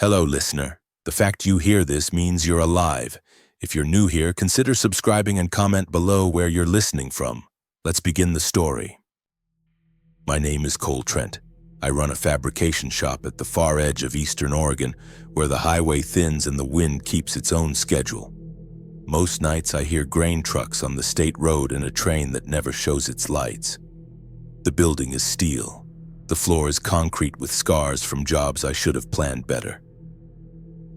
Hello, listener. The fact you hear this means you're alive. If you're new here, consider subscribing and comment below where you're listening from. Let's begin the story. My name is Cole Trent. I run a fabrication shop at the far edge of eastern Oregon, where the highway thins and the wind keeps its own schedule. Most nights I hear grain trucks on the state road and a train that never shows its lights. The building is steel. The floor is concrete with scars from jobs I should have planned better.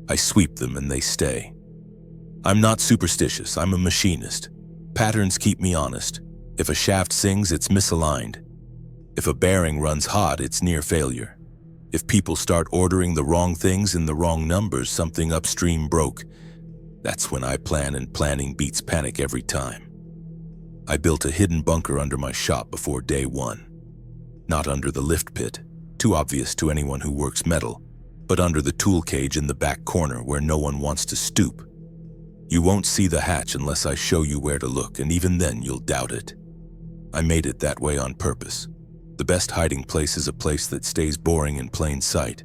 I sweep them and they stay. I'm not superstitious, I'm a machinist. Patterns keep me honest. If a shaft sings, it's misaligned. If a bearing runs hot, it's near failure. If people start ordering the wrong things in the wrong numbers, something upstream broke. That's when I plan, and planning beats panic every time. I built a hidden bunker under my shop before day one. Not under the lift pit, too obvious to anyone who works metal, but under the tool cage in the back corner where no one wants to stoop. You won't see the hatch unless I show you where to look, and even then you'll doubt it. I made it that way on purpose. The best hiding place is a place that stays boring in plain sight.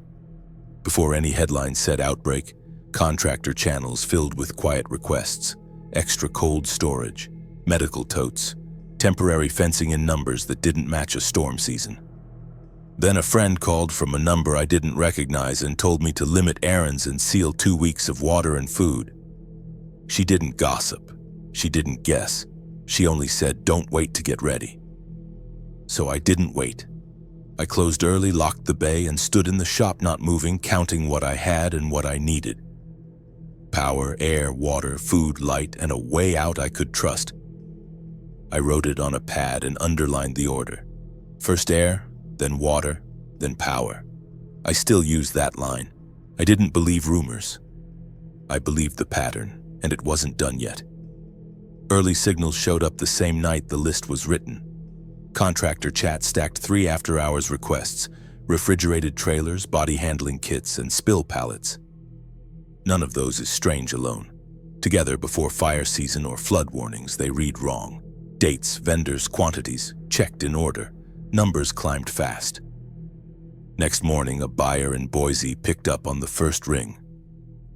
Before any headline said Outbreak, contractor channels filled with quiet requests, extra cold storage, medical totes, temporary fencing in numbers that didn't match a storm season. Then a friend called from a number I didn't recognize and told me to limit errands and seal 2 weeks of water and food. She didn't gossip. She didn't guess. She only said, "Don't wait to get ready." So I didn't wait. I closed early, locked the bay, and stood in the shop not moving, counting what I had and what I needed. Power, air, water, food, light, and a way out I could trust. I wrote it on a pad and underlined the order. First air, then water, then power. I still use that line. I didn't believe rumors. I believed the pattern, and it wasn't done yet. Early signals showed up the same night the list was written. Contractor chat stacked 3 after-hours requests, refrigerated trailers, body handling kits, and spill pallets. None of those is strange alone. Together before fire season or flood warnings, they read wrong. Dates, vendors, quantities, checked in order. Numbers climbed fast. Next morning, a buyer in Boise picked up on the first ring.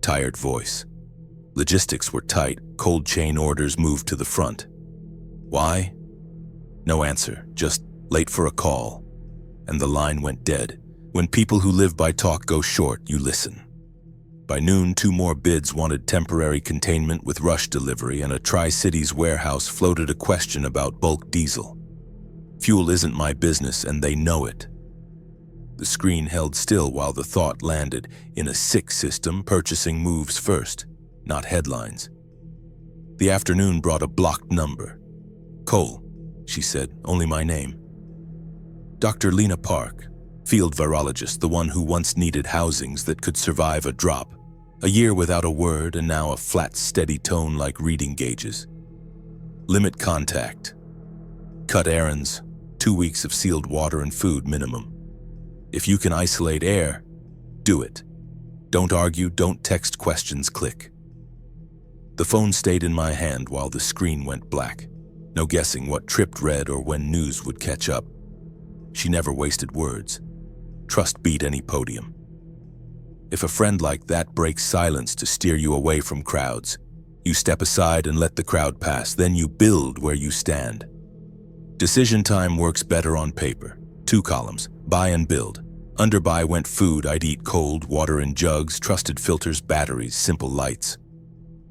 Tired voice. Logistics were tight, cold chain orders moved to the front. Why? No answer, just late for a call. And the line went dead. When people who live by talk go short, you listen. By noon, 2 more bids wanted temporary containment with rush delivery, and a Tri-Cities warehouse floated a question about bulk diesel. Fuel isn't my business, and they know it. The screen held still while the thought landed. In a sick system, purchasing moves first, not headlines. The afternoon brought a blocked number. "Cole," she said, "only my name." Dr. Lina Park, field virologist, the one who once needed housings that could survive a drop. A year without a word, and now a flat, steady tone like reading gauges. Limit contact. Cut errands. 2 weeks of sealed water and food minimum. If you can isolate air, do it. Don't argue, don't text questions, click. The phone stayed in my hand while the screen went black. No guessing what tripped red or when news would catch up. She never wasted words. Trust beat any podium. If a friend like that breaks silence to steer you away from crowds, you step aside and let the crowd pass, then you build where you stand. Decision time works better on paper. 2 columns, buy and build. Under buy went food I'd eat cold, water in jugs, trusted filters, batteries, simple lights.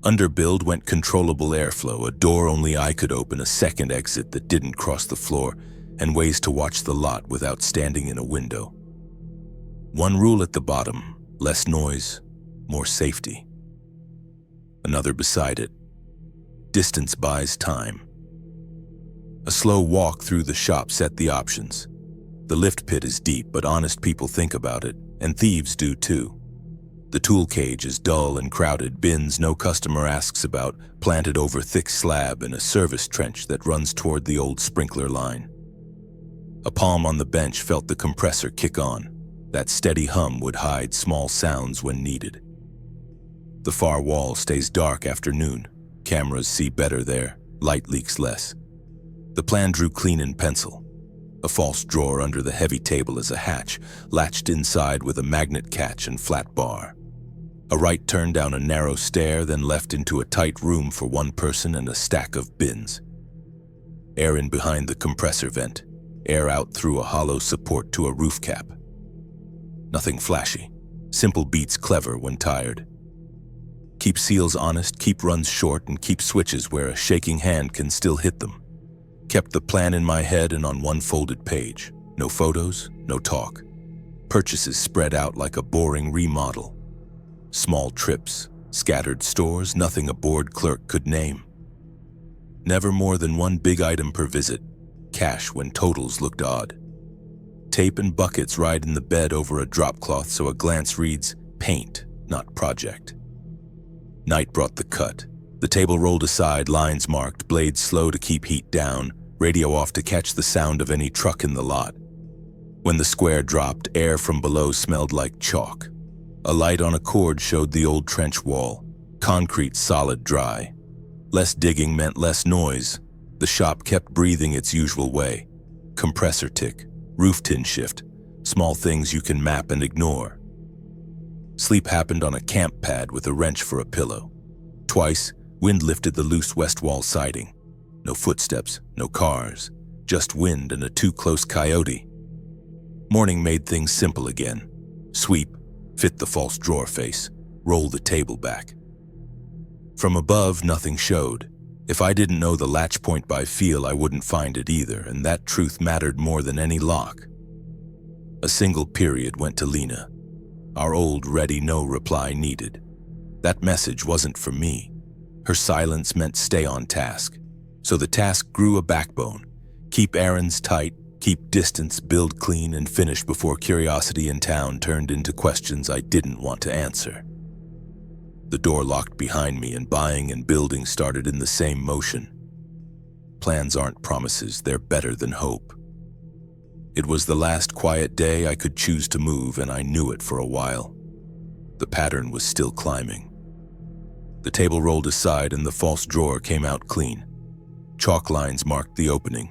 Under build went controllable airflow, a door only I could open, a second exit that didn't cross the floor, and ways to watch the lot without standing in a window. One rule at the bottom, less noise, more safety. Another beside it, distance buys time. A slow walk through the shop set the options. The lift pit is deep, but honest people think about it, and thieves do too. The tool cage is dull and crowded, bins no customer asks about, planted over thick slab in a service trench that runs toward the old sprinkler line. A palm on the bench felt the compressor kick on. That steady hum would hide small sounds when needed. The far wall stays dark after noon. Cameras see better there, light leaks less. The plan drew clean in pencil. A false drawer under the heavy table is a hatch, latched inside with a magnet catch and flat bar. A right turn down a narrow stair, then left into a tight room for one person and a stack of bins. Air in behind the compressor vent, air out through a hollow support to a roof cap. Nothing flashy. Simple beats clever when tired. Keep seals honest, keep runs short, and keep switches where a shaking hand can still hit them. Kept the plan in my head and on one folded page. No photos, no talk. Purchases spread out like a boring remodel. Small trips, scattered stores, nothing a bored clerk could name. Never more than one big item per visit. Cash when totals looked odd. Tape and buckets ride in the bed over a drop cloth so a glance reads paint, not project. Night brought the cut. The table rolled aside, lines marked, blades slow to keep heat down, radio off to catch the sound of any truck in the lot. When the square dropped, air from below smelled like chalk. A light on a cord showed the old trench wall. Concrete solid dry. Less digging meant less noise. The shop kept breathing its usual way. Compressor tick, roof tin shift, small things you can map and ignore. Sleep happened on a camp pad with a wrench for a pillow. Twice, wind lifted the loose west wall siding. No footsteps, no cars, just wind and a too-close coyote. Morning made things simple again. Sweep, fit the false drawer face, roll the table back. From above, nothing showed. If I didn't know the latch point by feel, I wouldn't find it either, and that truth mattered more than any lock. A single period went to Lina. Our old ready no reply needed. That message wasn't for me. Her silence meant stay on task. So the task grew a backbone. Keep errands tight, keep distance, build clean, and finish before curiosity in town turned into questions I didn't want to answer. The door locked behind me and buying and building started in the same motion. Plans aren't promises, they're better than hope. It was the last quiet day I could choose to move, and I knew it for a while. The pattern was still climbing. The table rolled aside and the false drawer came out clean. Chalk lines marked the opening.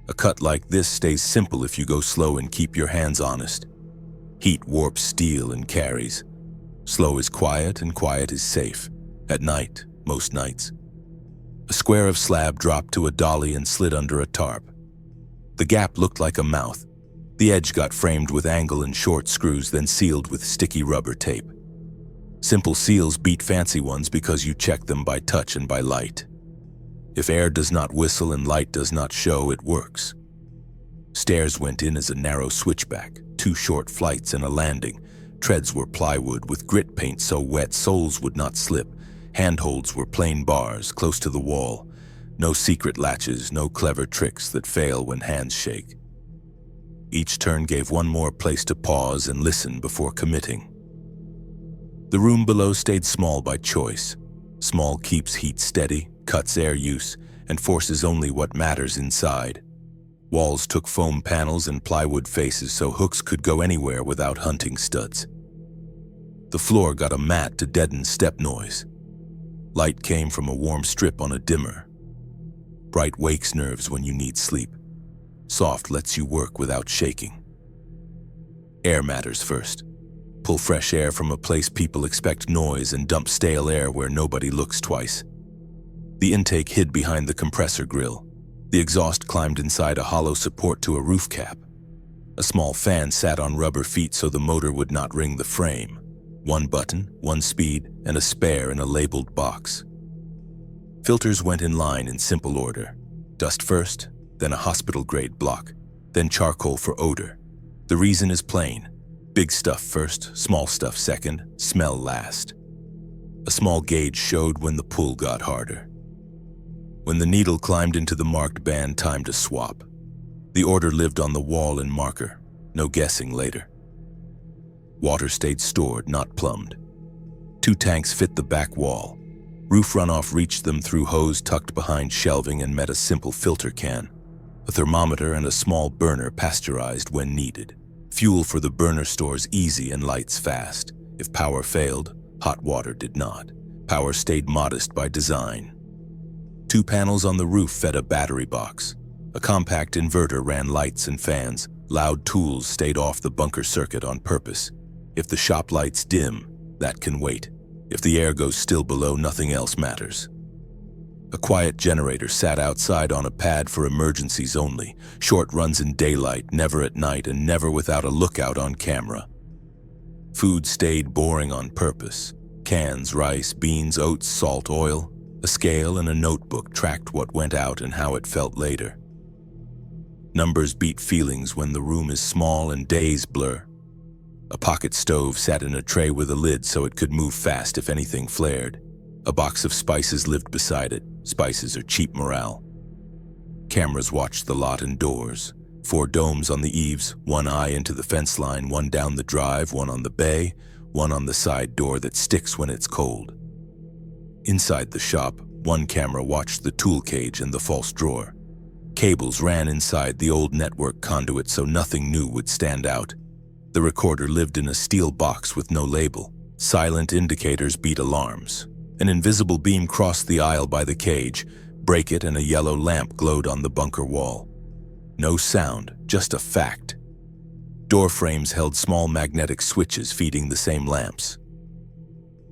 A cut like this stays simple if you go slow and keep your hands honest. Heat warps steel and carries. Slow is quiet and quiet is safe. At night, most nights. A square of slab dropped to a dolly and slid under a tarp. The gap looked like a mouth. The edge got framed with angle and short screws, then sealed with sticky rubber tape. Simple seals beat fancy ones because you check them by touch and by light. If air does not whistle and light does not show, it works. Stairs went in as a narrow switchback, 2 short flights and a landing. Treads were plywood with grit paint so wet soles would not slip. Handholds were plain bars close to the wall. No secret latches, no clever tricks that fail when hands shake. Each turn gave one more place to pause and listen before committing. The room below stayed small by choice. Small keeps heat steady, cuts air use, and forces only what matters inside. Walls took foam panels and plywood faces so hooks could go anywhere without hunting studs. The floor got a mat to deaden step noise. Light came from a warm strip on a dimmer. Bright wakes nerves when you need sleep. Soft lets you work without shaking. Air matters first. Pull fresh air from a place people expect noise and dump stale air where nobody looks twice. The intake hid behind the compressor grill. The exhaust climbed inside a hollow support to a roof cap. A small fan sat on rubber feet so the motor would not ring the frame. 1 button, 1 speed, and a spare in a labeled box. Filters went in line in simple order. Dust first, then a hospital-grade block, then charcoal for odor. The reason is plain. Big stuff first, small stuff second, smell last. A small gauge showed when the pull got harder. When the needle climbed into the marked band, time to swap. The order lived on the wall in marker, no guessing later. Water stayed stored, not plumbed. 2 tanks fit the back wall. Roof runoff reached them through hose tucked behind shelving and met a simple filter can. A thermometer and a small burner pasteurized when needed. Fuel for the burner stores easy and lights fast. If power failed, hot water did not. Power stayed modest by design. 2 panels on the roof fed a battery box. A compact inverter ran lights and fans. Loud tools stayed off the bunker circuit on purpose. If the shop lights dim, That can wait. If the air goes still below, nothing else matters. A quiet generator sat outside on a pad for emergencies only. Short runs in daylight, never at night, and never without a lookout on camera. Food stayed boring on purpose. Cans, rice, beans, oats, salt, oil. A scale and a notebook tracked what went out and how it felt later. Numbers beat feelings when the room is small and days blur. A pocket stove sat in a tray with a lid so it could move fast if anything flared. A box of spices lived beside it. Spices are cheap morale. Cameras watched the lot indoors. 4 domes on the eaves, 1 eye into the fence line, 1 down the drive, 1 on the bay, 1 on the side door that sticks when it's cold. Inside the shop, 1 camera watched the tool cage and the false drawer. Cables ran inside the old network conduit so nothing new would stand out. The recorder lived in a steel box with no label. Silent indicators beat alarms. An invisible beam crossed the aisle by the cage. Break it and a yellow lamp glowed on the bunker wall. No sound, just a fact. Door frames held small magnetic switches feeding the same lamps.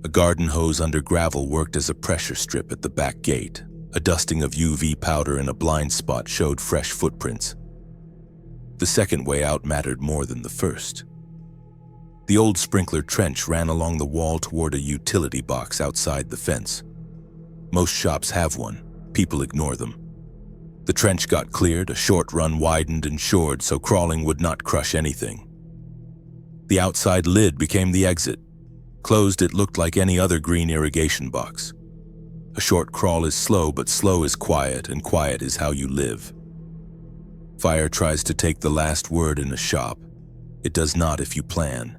A garden hose under gravel worked as a pressure strip at the back gate. A dusting of UV powder in a blind spot showed fresh footprints. The second way out mattered more than the first. The old sprinkler trench ran along the wall toward a utility box outside the fence. Most shops have one. People ignore them. The trench got cleared, a short run widened and shored so crawling would not crush anything. The outside lid became the exit. Closed, it looked like any other green irrigation box. A short crawl is slow, but slow is quiet, and quiet is how you live. Fire tries to take the last word in a shop. It does not if you plan.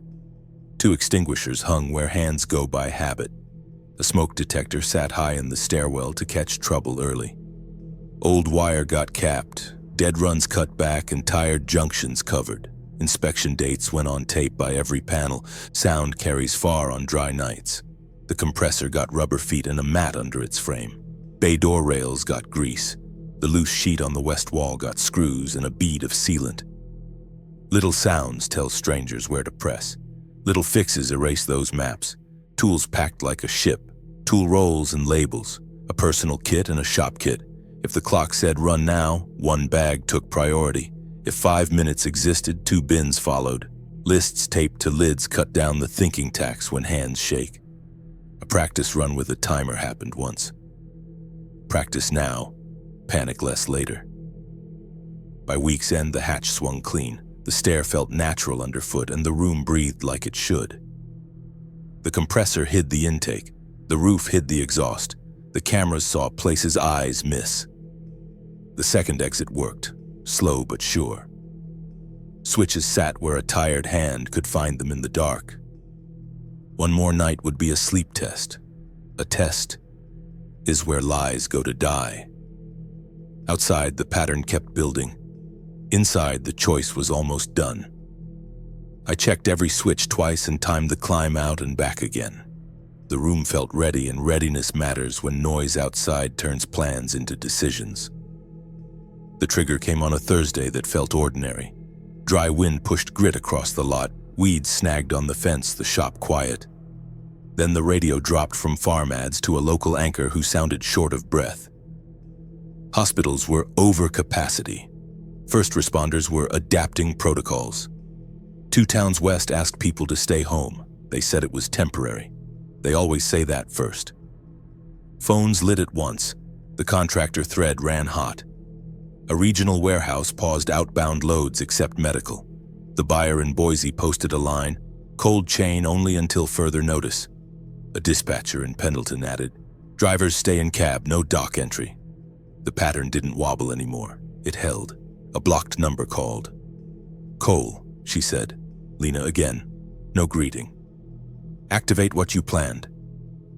2 extinguishers hung where hands go by habit. A smoke detector sat high in the stairwell to catch trouble early. Old wire got capped, dead runs cut back, and tired junctions covered. Inspection dates went on tape by every panel. Sound carries far on dry nights. The compressor got rubber feet and a mat under its frame. Bay door rails got grease. The loose sheet on the west wall got screws and a bead of sealant. Little sounds tell strangers where to press. Little fixes erase those maps. Tools packed like a ship. Tool rolls and labels. A personal kit and a shop kit. If the clock said run now, 1 bag took priority. If 5 minutes existed, 2 bins followed. Lists taped to lids cut down the thinking tax when hands shake. A practice run with a timer happened once. Practice now, panic less later. By week's end, the hatch swung clean. The stair felt natural underfoot and the room breathed like it should. The compressor hid the intake. The roof hid the exhaust. The cameras saw places eyes miss. The second exit worked, slow but sure. Switches sat where a tired hand could find them in the dark. 1 more night would be a sleep test. A test is where lies go to die. Outside, the pattern kept building. Inside, the choice was almost done. I checked every switch twice and timed the climb out and back again. The room felt ready, and readiness matters when noise outside turns plans into decisions. The trigger came on a Thursday that felt ordinary. Dry wind pushed grit across the lot, weeds snagged on the fence, the shop quiet. Then the radio dropped from farm ads to a local anchor who sounded short of breath. Hospitals were over capacity. First responders were adapting protocols. 2 towns west asked people to stay home. They said it was temporary. They always say that first. Phones lit at once. The contractor thread ran hot. A regional warehouse paused outbound loads except medical. The buyer in Boise posted a line, "Cold chain only until further notice." A dispatcher in Pendleton added, "Drivers stay in cab, no dock entry." The pattern didn't wobble anymore. It held. A blocked number called. "Cole," she said. Lina again. No greeting. "Activate what you planned.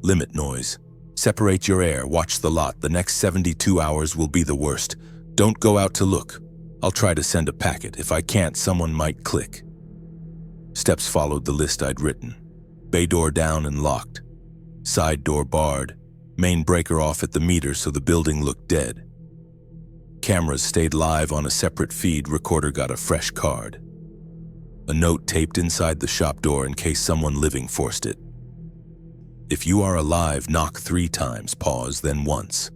Limit noise. Separate your air, watch the lot. The next 72 hours will be the worst. Don't go out to look. I'll try to send a packet. If I can't, someone might click." Steps followed the list I'd written. Bay door down and locked. Side door barred. Main breaker off at the meter so the building looked dead. Cameras stayed live on a separate feed. Recorder got a fresh card. A note taped inside the shop door in case someone living forced it. If you are alive, knock 3 times, pause, then once.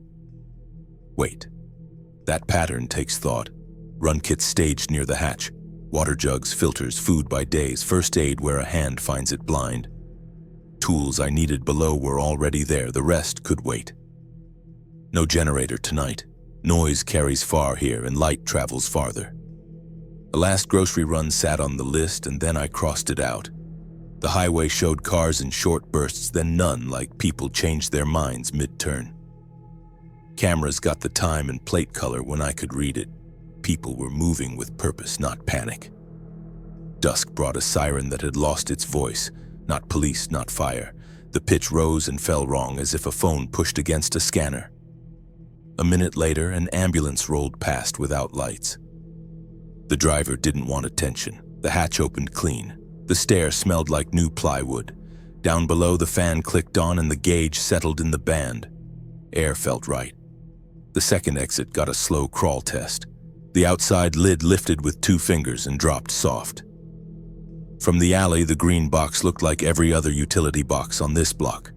Wait. That pattern takes thought. Run kits staged near the hatch. Water jugs, filters, food by days, first aid where a hand finds it blind. Tools I needed below were already there, the rest could wait. No generator tonight. Noise carries far here and light travels farther. The last grocery run sat on the list and then I crossed it out. The highway showed cars in short bursts, then none, like people changed their minds mid-turn. Cameras got the time and plate color when I could read it. People were moving with purpose, not panic. Dusk brought a siren that had lost its voice, not police, not fire. The pitch rose and fell wrong as if a phone pushed against a scanner. A minute later, an ambulance rolled past without lights. The driver didn't want attention. The hatch opened clean. The stair smelled like new plywood. Down below, the fan clicked on and the gauge settled in the band. Air felt right. The second exit got a slow crawl test. The outside lid lifted with 2 fingers and dropped soft. From the alley, the green box looked like every other utility box on this block.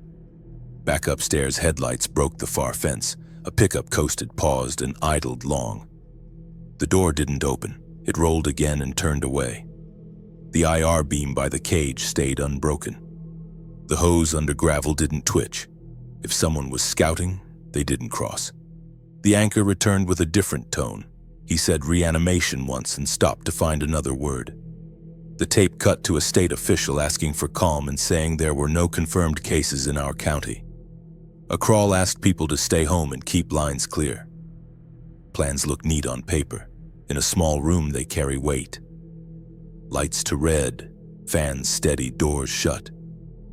Back upstairs, headlights broke the far fence. A pickup coasted, paused, and idled long. The door didn't open. It rolled again and turned away. The IR beam by the cage stayed unbroken. The hose under gravel didn't twitch. If someone was scouting, they didn't cross. The anchor returned with a different tone. He said reanimation once and stopped to find another word. The tape cut to a state official asking for calm and saying there were no confirmed cases in our county. A crawl asked people to stay home and keep lines clear. Plans look neat on paper. In a small room, they carry weight. Lights to red, fans steady, doors shut.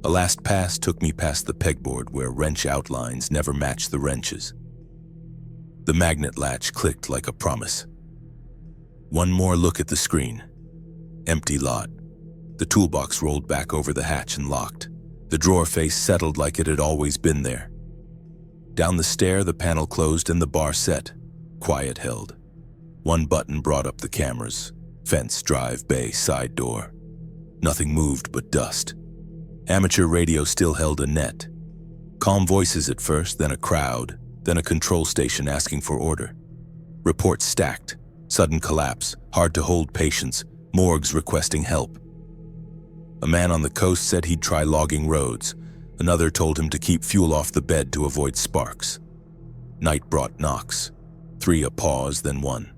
A last pass took me past the pegboard where wrench outlines never match the wrenches. The magnet latch clicked like a promise. One more look at the screen. Empty lot. The toolbox rolled back over the hatch and locked. The drawer face settled like it had always been there. Down the stair, the panel closed and the bar set. Quiet held. One button brought up the cameras. Fence, drive, bay, side door. Nothing moved but dust. Amateur radio still held a net. Calm voices at first, then a crowd, then a control station asking for order. Reports stacked. Sudden collapse, hard to hold patience, morgues requesting help. A man on the coast said he'd try logging roads. Another told him to keep fuel off the bed to avoid sparks. Night brought knocks. 3 a pause, then 1.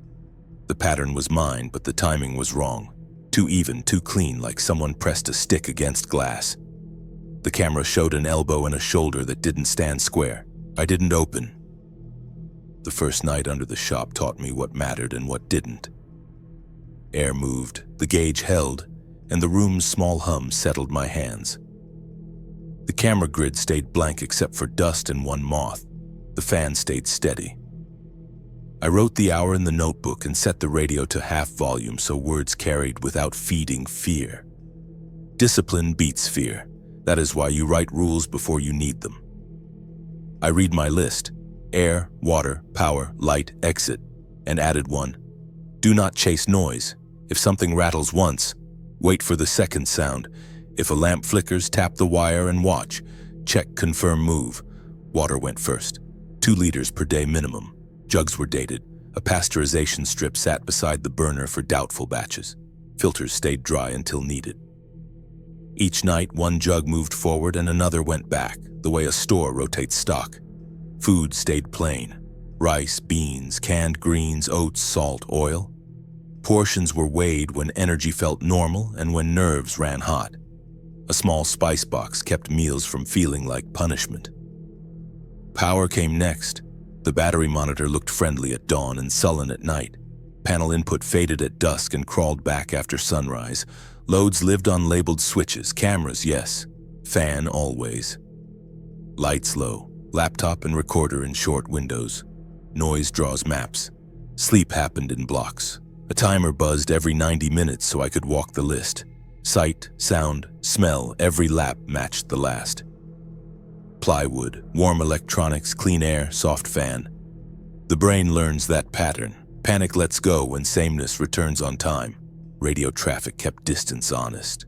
The pattern was mine, but the timing was wrong. Too even, too clean, like someone pressed a stick against glass. The camera showed an elbow and a shoulder that didn't stand square. I didn't open. The first night under the shop taught me what mattered and what didn't. Air moved, the gauge held, and the room's small hum settled my hands. The camera grid stayed blank except for dust and one moth. The fan stayed steady. I wrote the hour in the notebook and set the radio to half volume so words carried without feeding fear. Discipline beats fear. That is why you write rules before you need them. I read my list: air, water, power, light, exit, and added one. Do not chase noise. If something rattles once, wait for the second sound. If a lamp flickers, tap the wire and watch. Check, confirm, move. Water went first. 2 liters per day minimum. Jugs were dated. A pasteurization strip sat beside the burner for doubtful batches. Filters stayed dry until needed. Each night, 1 jug moved forward and another went back, the way a store rotates stock. Food stayed plain. Rice, beans, canned greens, oats, salt, oil. Portions were weighed when energy felt normal and when nerves ran hot. A small spice box kept meals from feeling like punishment. Power came next. The battery monitor looked friendly at dawn and sullen at night. Panel input faded at dusk and crawled back after sunrise. Loads lived on labeled switches. Cameras, yes. Fan, always. Lights low. Laptop and recorder in short windows. Noise draws maps. Sleep happened in blocks. A timer buzzed every 90 minutes so I could walk the list. Sight, sound, smell, every lap matched the last. Plywood, warm electronics, clean air, soft fan. The brain learns that pattern. Panic lets go when sameness returns on time. Radio traffic kept distance honest.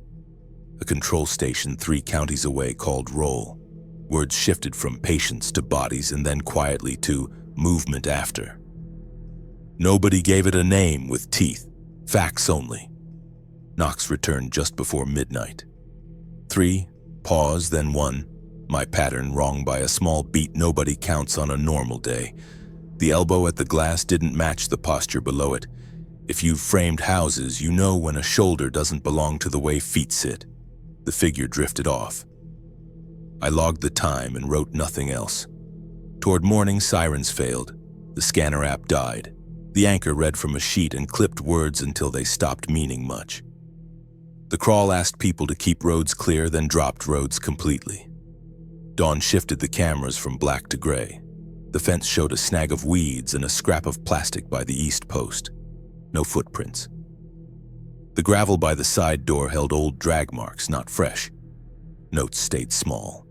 A control station 3 counties away called roll. Words shifted from patients to bodies and then quietly to movement after. Nobody gave it a name with teeth. Facts only. Knocks returned just before midnight. 3, pause, then 1. My pattern wrong by a small beat. Nobody counts on a normal day. The elbow at the glass didn't match the posture below it. If you've framed houses, you know when a shoulder doesn't belong to the way feet sit. The figure drifted off. I logged the time and wrote nothing else. Toward morning, sirens failed. The scanner app died. The anchor read from a sheet and clipped words until they stopped meaning much. The crawl asked people to keep roads clear, then dropped roads completely. Dawn shifted the cameras from black to gray. The fence showed a snag of weeds and a scrap of plastic by the east post. No footprints. The gravel by the side door held old drag marks, not fresh. Notes stayed small.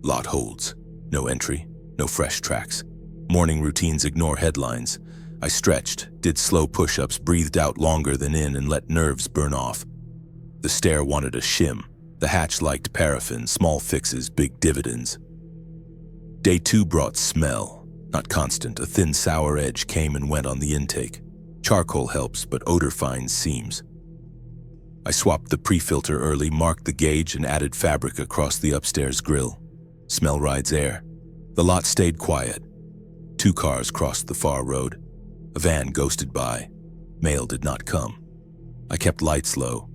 Lot holds. No entry, no fresh tracks. Morning routines ignore headlines. I stretched, did slow push-ups, breathed out longer than in, and let nerves burn off. The stair wanted a shim. The hatch liked paraffin, small fixes, big dividends. Day 2 brought smell, not constant. A thin, sour edge came and went on the intake. Charcoal helps, but odor finds seams. I swapped the pre-filter early, marked the gauge, and added fabric across the upstairs grill. Smell rides air. The lot stayed quiet. 2 cars crossed the far road. A van ghosted by. Mail did not come. I kept lights low.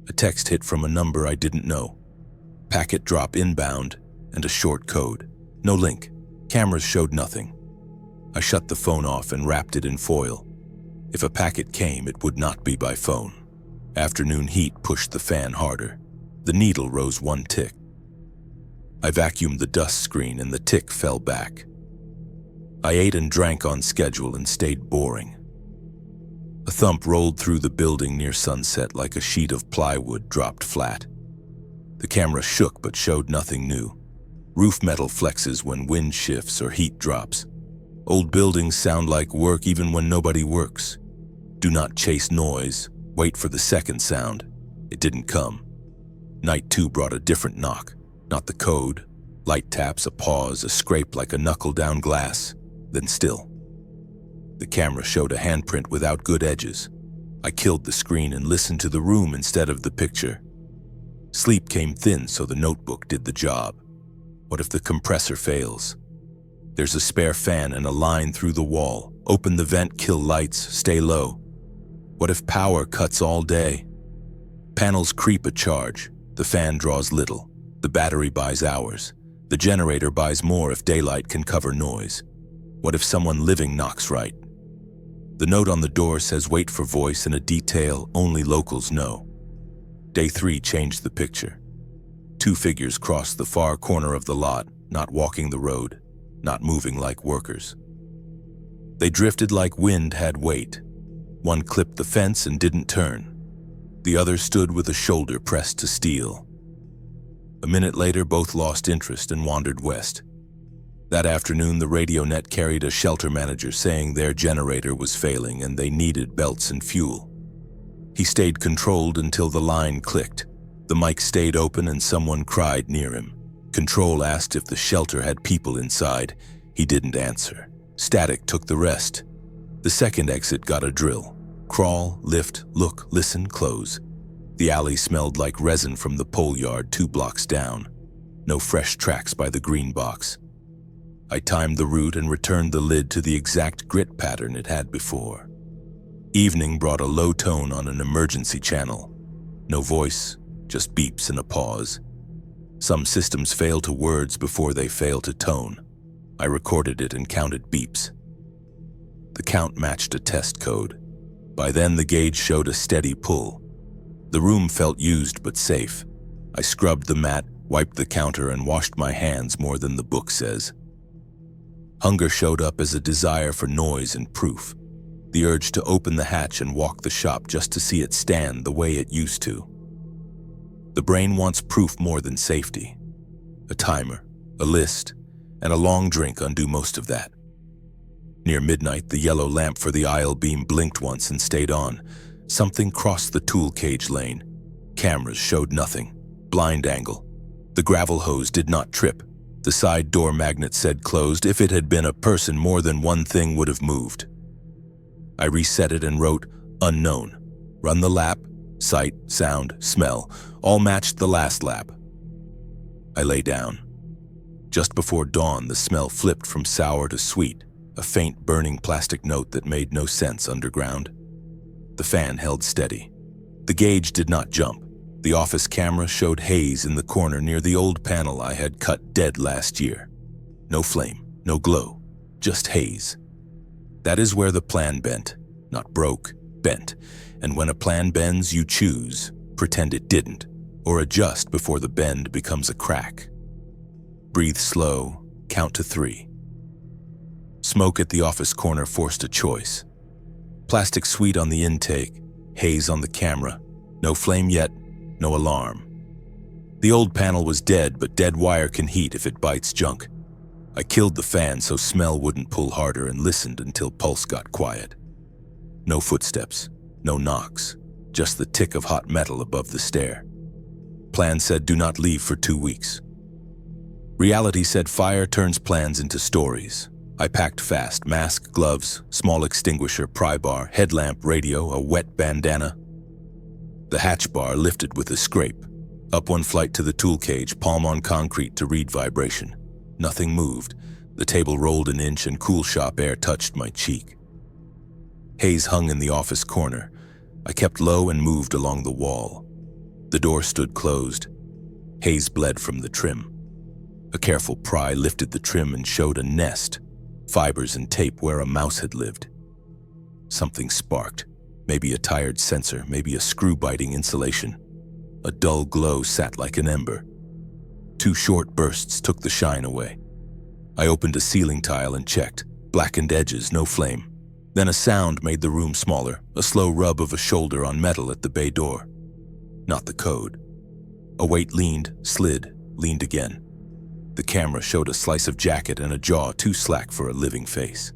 A text hit from a number I didn't know. Packet drop inbound, and a short code. No link. Cameras showed nothing. I shut the phone off and wrapped it in foil. If a packet came, it would not be by phone. Afternoon heat pushed the fan harder. The needle rose 1 tick. I vacuumed the dust screen and the tick fell back. I ate and drank on schedule and stayed boring. A thump rolled through the building near sunset like a sheet of plywood dropped flat. The camera shook but showed nothing new. Roof metal flexes when wind shifts or heat drops. Old buildings sound like work even when nobody works. Do not chase noise. Wait for the second sound. It didn't come. Night 2 brought a different knock. Not the code. Light taps, a pause, a scrape like a knuckle down glass. Then still. The camera showed a handprint without good edges. I killed the screen and listened to the room instead of the picture. Sleep came thin, so the notebook did the job. What if the compressor fails? There's a spare fan and a line through the wall. Open the vent, kill lights, stay low. What if power cuts all day? Panels creep a charge. The fan draws little. The battery buys hours. The generator buys more if daylight can cover noise. What if someone living knocks right? The note on the door says wait for voice and a detail only locals know. Day 3 changed the picture. 2 figures crossed the far corner of the lot, not walking the road, not moving like workers. They drifted like wind had weight. One clipped the fence and didn't turn. The other stood with a shoulder pressed to steel. A minute later, both lost interest and wandered west. That afternoon, the radio net carried a shelter manager saying their generator was failing and they needed belts and fuel. He stayed controlled until the line clicked. The mic stayed open and someone cried near him. Control asked if the shelter had people inside. He didn't answer. Static took the rest. The second exit got a drill. Crawl, lift, look, listen, close. The alley smelled like resin from the pole yard 2 blocks down. No fresh tracks by the green box. I timed the route and returned the lid to the exact grit pattern it had before. Evening brought a low tone on an emergency channel. No voice, just beeps and a pause. Some systems fail to words before they fail to tone. I recorded it and counted beeps. The count matched a test code. By then the gauge showed a steady pull. The room felt used but safe. I scrubbed the mat, wiped the counter, and washed my hands more than the book says. Hunger showed up as a desire for noise and proof. The urge to open the hatch and walk the shop just to see it stand the way it used to. The brain wants proof more than safety. A timer, a list, and a long drink undo most of that. Near midnight, the yellow lamp for the aisle beam blinked once and stayed on. Something crossed the tool cage lane. Cameras showed nothing. Blind angle. The gravel hose did not trip. The side door magnet said closed. If it had been a person, more than one thing would have moved. I reset it and wrote, unknown. Run the lap, sight, sound, smell, all matched the last lap. I lay down. Just before dawn, the smell flipped from sour to sweet, a faint burning plastic note that made no sense underground. The fan held steady. The gauge did not jump. The office camera showed haze in the corner near the old panel I had cut dead last year. No flame, no glow, just haze. That is where the plan bent. Not broke, bent. And when a plan bends, you choose, pretend it didn't, or adjust before the bend becomes a crack. Breathe slow, count to 3. Smoke at the office corner forced a choice. Plastic sweet on the intake, haze on the camera, no flame yet, no alarm. The old panel was dead, but dead wire can heat if it bites junk. I killed the fan so smell wouldn't pull harder and listened until pulse got quiet. No footsteps, no knocks, just the tick of hot metal above the stair. Plan said do not leave for 2 weeks. Reality said fire turns plans into stories. I packed fast, mask, gloves, small extinguisher, pry bar, headlamp, radio, a wet bandana. The hatch bar lifted with a scrape. Up one flight to the tool cage, palm on concrete to read vibration. Nothing moved. The table rolled an inch and cool shop air touched my cheek. Haze hung in the office corner. I kept low and moved along the wall. The door stood closed. Haze bled from the trim. A careful pry lifted the trim and showed a nest, fibers and tape where a mouse had lived. Something sparked. Maybe a tired sensor, maybe a screw-biting insulation. A dull glow sat like an ember. 2 short bursts took the shine away. I opened a ceiling tile and checked. Blackened edges, no flame. Then a sound made the room smaller, a slow rub of a shoulder on metal at the bay door. Not the code. A weight leaned, slid, leaned again. The camera showed a slice of jacket and a jaw too slack for a living face.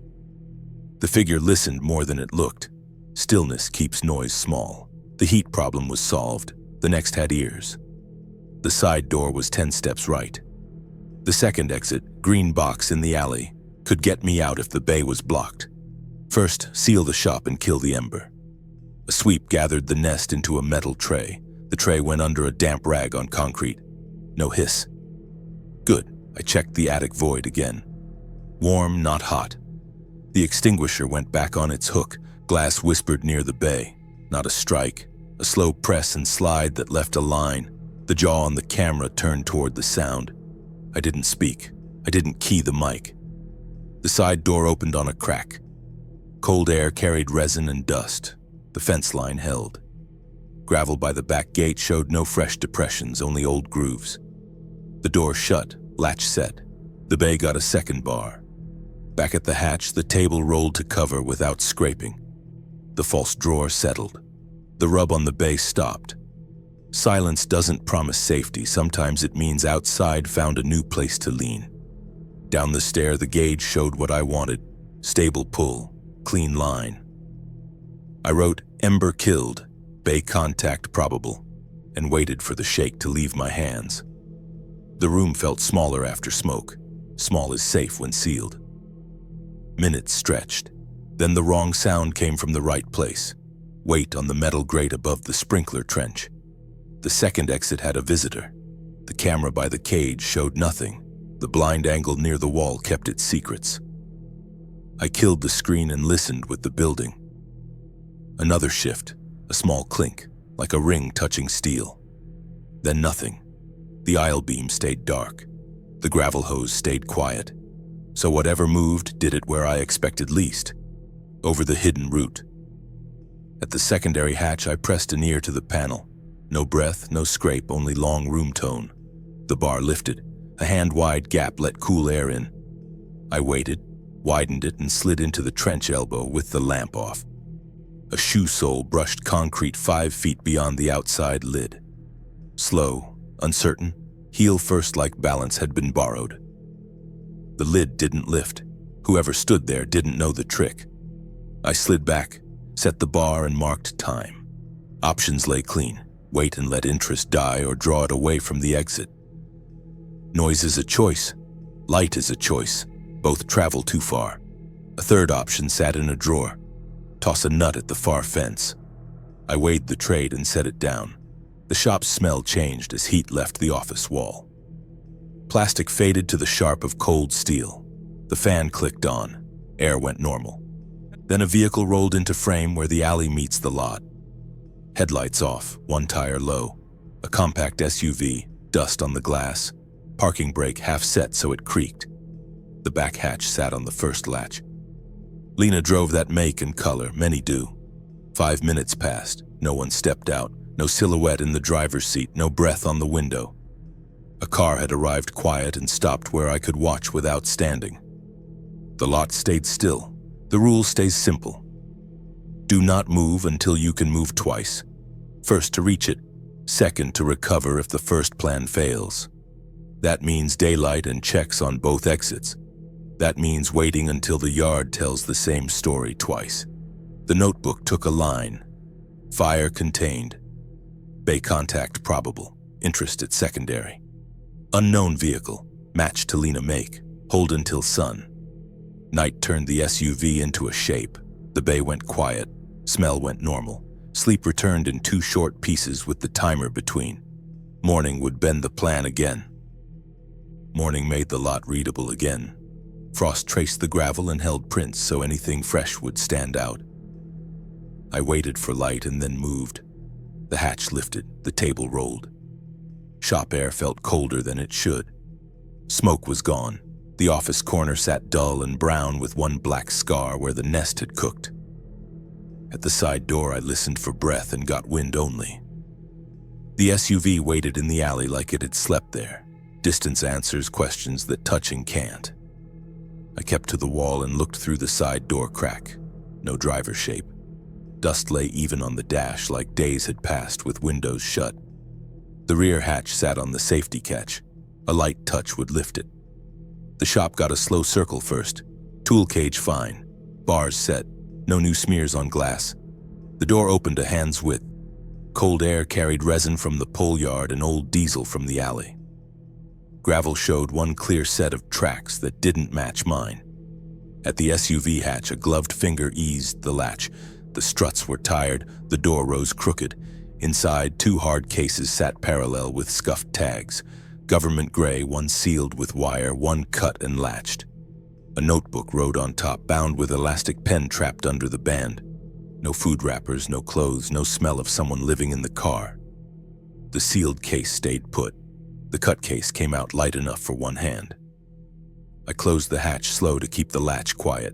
The figure listened more than it looked. Stillness keeps noise small. The heat problem was solved. The next had ears. The side door was 10 steps right. The second exit, green box in the alley, could get me out if the bay was blocked. First, seal the shop and kill the ember. A sweep gathered the nest into a metal tray. The tray went under a damp rag on concrete. No hiss. Good. I checked the attic void again. Warm, not hot. The extinguisher went back on its hook. Glass whispered near the bay. Not a strike. A slow press and slide that left a line. The jaw on the camera turned toward the sound. I didn't speak. I didn't key the mic. The side door opened on a crack. Cold air carried resin and dust. The fence line held. Gravel by the back gate showed no fresh depressions, only old grooves. The door shut, latch set. The bay got a second bar. Back at the hatch, the table rolled to cover without scraping. The false drawer settled. The rub on the bay stopped. Silence doesn't promise safety. Sometimes it means outside found a new place to lean. Down the stair, the gauge showed what I wanted. Stable pull, clean line. I wrote, ember killed, bay contact probable, and waited for the shake to leave my hands. The room felt smaller after smoke. Small is safe when sealed. Minutes stretched. Then the wrong sound came from the right place. Weight on the metal grate above the sprinkler trench. The second exit had a visitor. The camera by the cage showed nothing. The blind angle near the wall kept its secrets. I killed the screen and listened with the building. Another shift, a small clink, like a ring touching steel. Then nothing. The aisle beam stayed dark. The gravel hose stayed quiet. So whatever moved did it where I expected least, over the hidden route. At the secondary hatch, I pressed an ear to the panel. No breath, no scrape, only long room tone. The bar lifted. A hand-wide gap let cool air in. I waited, widened it, and slid into the trench elbow with the lamp off. A shoe sole brushed concrete 5 feet beyond the outside lid. Slow, uncertain, heel first like balance had been borrowed. The lid didn't lift. Whoever stood there didn't know the trick. I slid back, set the bar, and marked time. Options lay clean. Wait and let interest die or draw it away from the exit. Noise is a choice. Light is a choice. Both travel too far. A third option sat in a drawer. Toss a nut at the far fence. I weighed the trade and set it down. The shop's smell changed as heat left the office wall. Plastic faded to the sharp of cold steel. The fan clicked on. Air went normal. Then a vehicle rolled into frame where the alley meets the lot. Headlights off, one tire low. A compact SUV, dust on the glass. Parking brake half set so it creaked. The back hatch sat on the first latch. Lina drove that make and color, many do. 5 minutes passed, no one stepped out, no silhouette in the driver's seat, no breath on the window. A car had arrived quiet and stopped where I could watch without standing. The lot stayed still. The rule stays simple. Do not move until you can move twice. First to reach it, second to recover if the first plan fails. That means daylight and checks on both exits. That means waiting until the yard tells the same story twice. The notebook took a line. Fire contained. Bay contact probable. Interest at secondary. Unknown vehicle. Match to Lina make. Hold until sun. Night turned the SUV into a shape. The bay went quiet. Smell went normal. Sleep returned in 2 short pieces with the timer between. Morning would bend the plan again. Morning made the lot readable again. Frost traced the gravel and held prints so anything fresh would stand out. I waited for light and then moved. The hatch lifted, the table rolled. Shop air felt colder than it should. Smoke was gone. The office corner sat dull and brown with one black scar where the nest had cooked. At the side door I listened for breath and got wind only. The SUV waited in the alley like it had slept there. Distance answers questions that touching can't. I kept to the wall and looked through the side door crack. No driver shape. Dust lay even on the dash like days had passed with windows shut. The rear hatch sat on the safety catch. A light touch would lift it. The shop got a slow circle first. Tool cage fine. Bars set. No new smears on glass. The door opened a hand's width. Cold air carried resin from the pole yard and old diesel from the alley. Gravel showed one clear set of tracks that didn't match mine. At the SUV hatch, a gloved finger eased the latch. The struts were tired, the door rose crooked. Inside, 2 hard cases sat parallel with scuffed tags. Government gray, one sealed with wire, one cut and latched. A notebook rode on top, bound with elastic pen trapped under the band. No food wrappers, no clothes, no smell of someone living in the car. The sealed case stayed put. The cut case came out light enough for one hand. I closed the hatch slow to keep the latch quiet.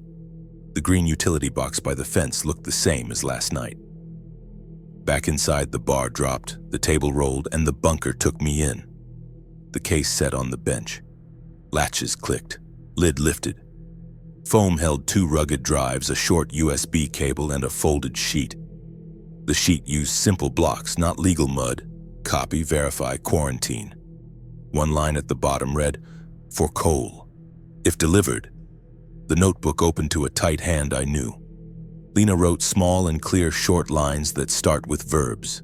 The green utility box by the fence looked the same as last night. Back inside, the bar dropped, the table rolled, and the bunker took me in. The case set on the bench. Latches clicked. Lid lifted. Foam held 2 rugged drives, a short USB cable, and a folded sheet. The sheet used simple blocks, not legal mud. Copy, verify, quarantine. One line at the bottom read, "For Cole. If delivered." The notebook opened to a tight hand I knew. Lina wrote small and clear short lines that start with verbs.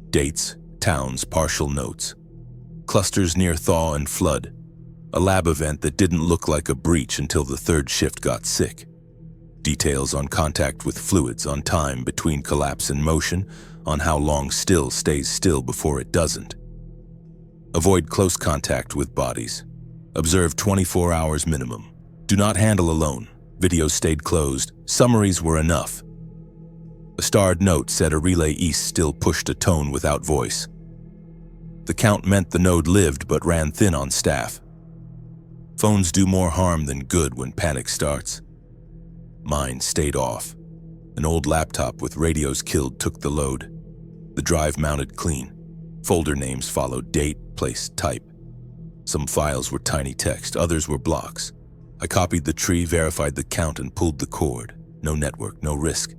Dates, towns, partial notes. Clusters near thaw and flood. A lab event that didn't look like a breach until the 3rd shift got sick. Details on contact with fluids, on time between collapse and motion, on how long still stays still before it doesn't. Avoid close contact with bodies. Observe 24 hours minimum. Do not handle alone. Videos stayed closed. Summaries were enough. A starred note said a relay east still pushed a tone without voice. The count meant the node lived but ran thin on staff. Phones do more harm than good when panic starts. Mine stayed off. An old laptop with radios killed took the load. The drive mounted clean. Folder names followed: date, place, type. Some files were tiny text, others were blocks. I copied the tree, verified the count, and pulled the cord. No network, no risk.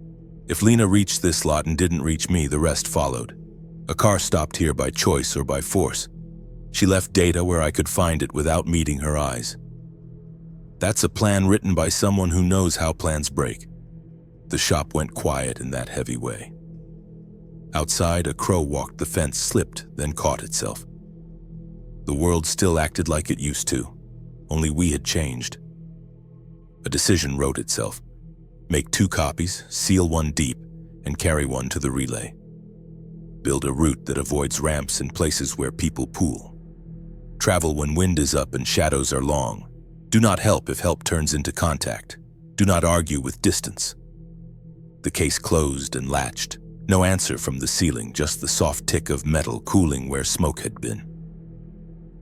If Lina reached this lot and didn't reach me, the rest followed. A car stopped here by choice or by force. She left data where I could find it without meeting her eyes. That's a plan written by someone who knows how plans break. The shop went quiet in that heavy way. Outside, a crow walked the fence, slipped, then caught itself. The world still acted like it used to. only we had changed. A decision wrote itself. Make 2 copies, seal one deep, and carry one to the relay. Build a route that avoids ramps in places where people pool. Travel when wind is up and shadows are long. Do not help if help turns into contact. Do not argue with distance. The case closed and latched. No answer from the ceiling, just the soft tick of metal cooling where smoke had been.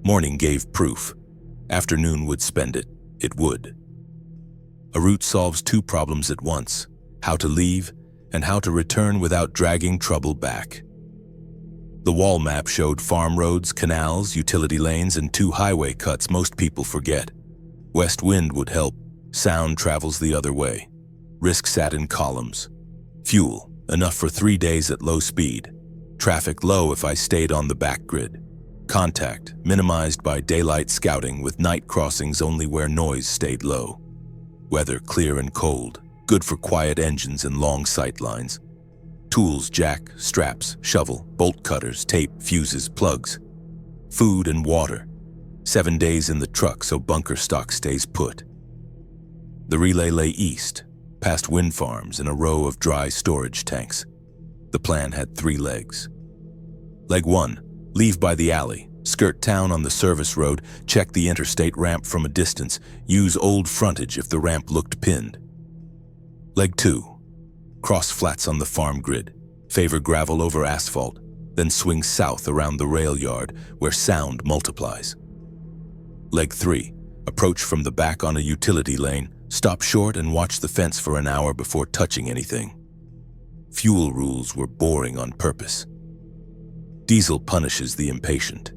Morning gave proof. Afternoon would spend it. It would. A route solves 2 problems at once: how to leave and how to return without dragging trouble back. The wall map showed farm roads, canals, utility lanes, and 2 highway cuts most people forget. West wind would help. Sound travels the other way. Risk sat in columns. Fuel, enough for 3 days at low speed. Traffic low if I stayed on the back grid. Contact, minimized by daylight scouting with night crossings only where noise stayed low. Weather clear and cold, good for quiet engines and long sight lines. Tools, jack, straps, shovel, bolt cutters, tape, fuses, plugs. Food and water. 7 days in the truck so bunker stock stays put. The relay lay east, past wind farms and a row of dry storage tanks. The plan had 3 legs. Leg 1, leave by the alley, skirt town on the service road, check the interstate ramp from a distance, use old frontage if the ramp looked pinned. Leg 2, cross flats on the farm grid, favor gravel over asphalt, then swing south around the rail yard where sound multiplies. Leg 3, approach from the back on a utility lane, stop short and watch the fence for an hour before touching anything. Fuel rules were boring on purpose. Diesel punishes the impatient.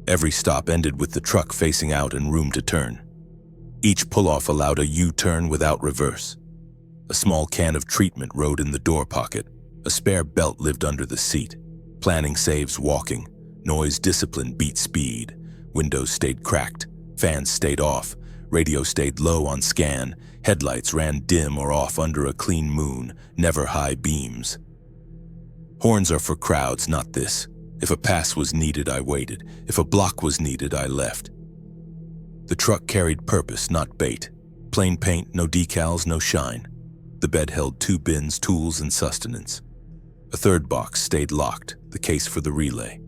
Every stop ended with the truck facing out and room to turn. Each pull-off allowed a U-turn without reverse. A small can of treatment rode in the door pocket. A spare belt lived under the seat. Planning saves walking. Noise discipline beat speed. Windows stayed cracked. Fans stayed off. Radio stayed low on scan. Headlights ran dim or off under a clean moon, never high beams. Horns are for crowds, not this. If a pass was needed, I waited. If a block was needed, I left. The truck carried purpose, not bait. Plain paint, no decals, no shine. The bed held 2 bins, tools, and sustenance. A 3rd box stayed locked, the case for the relay.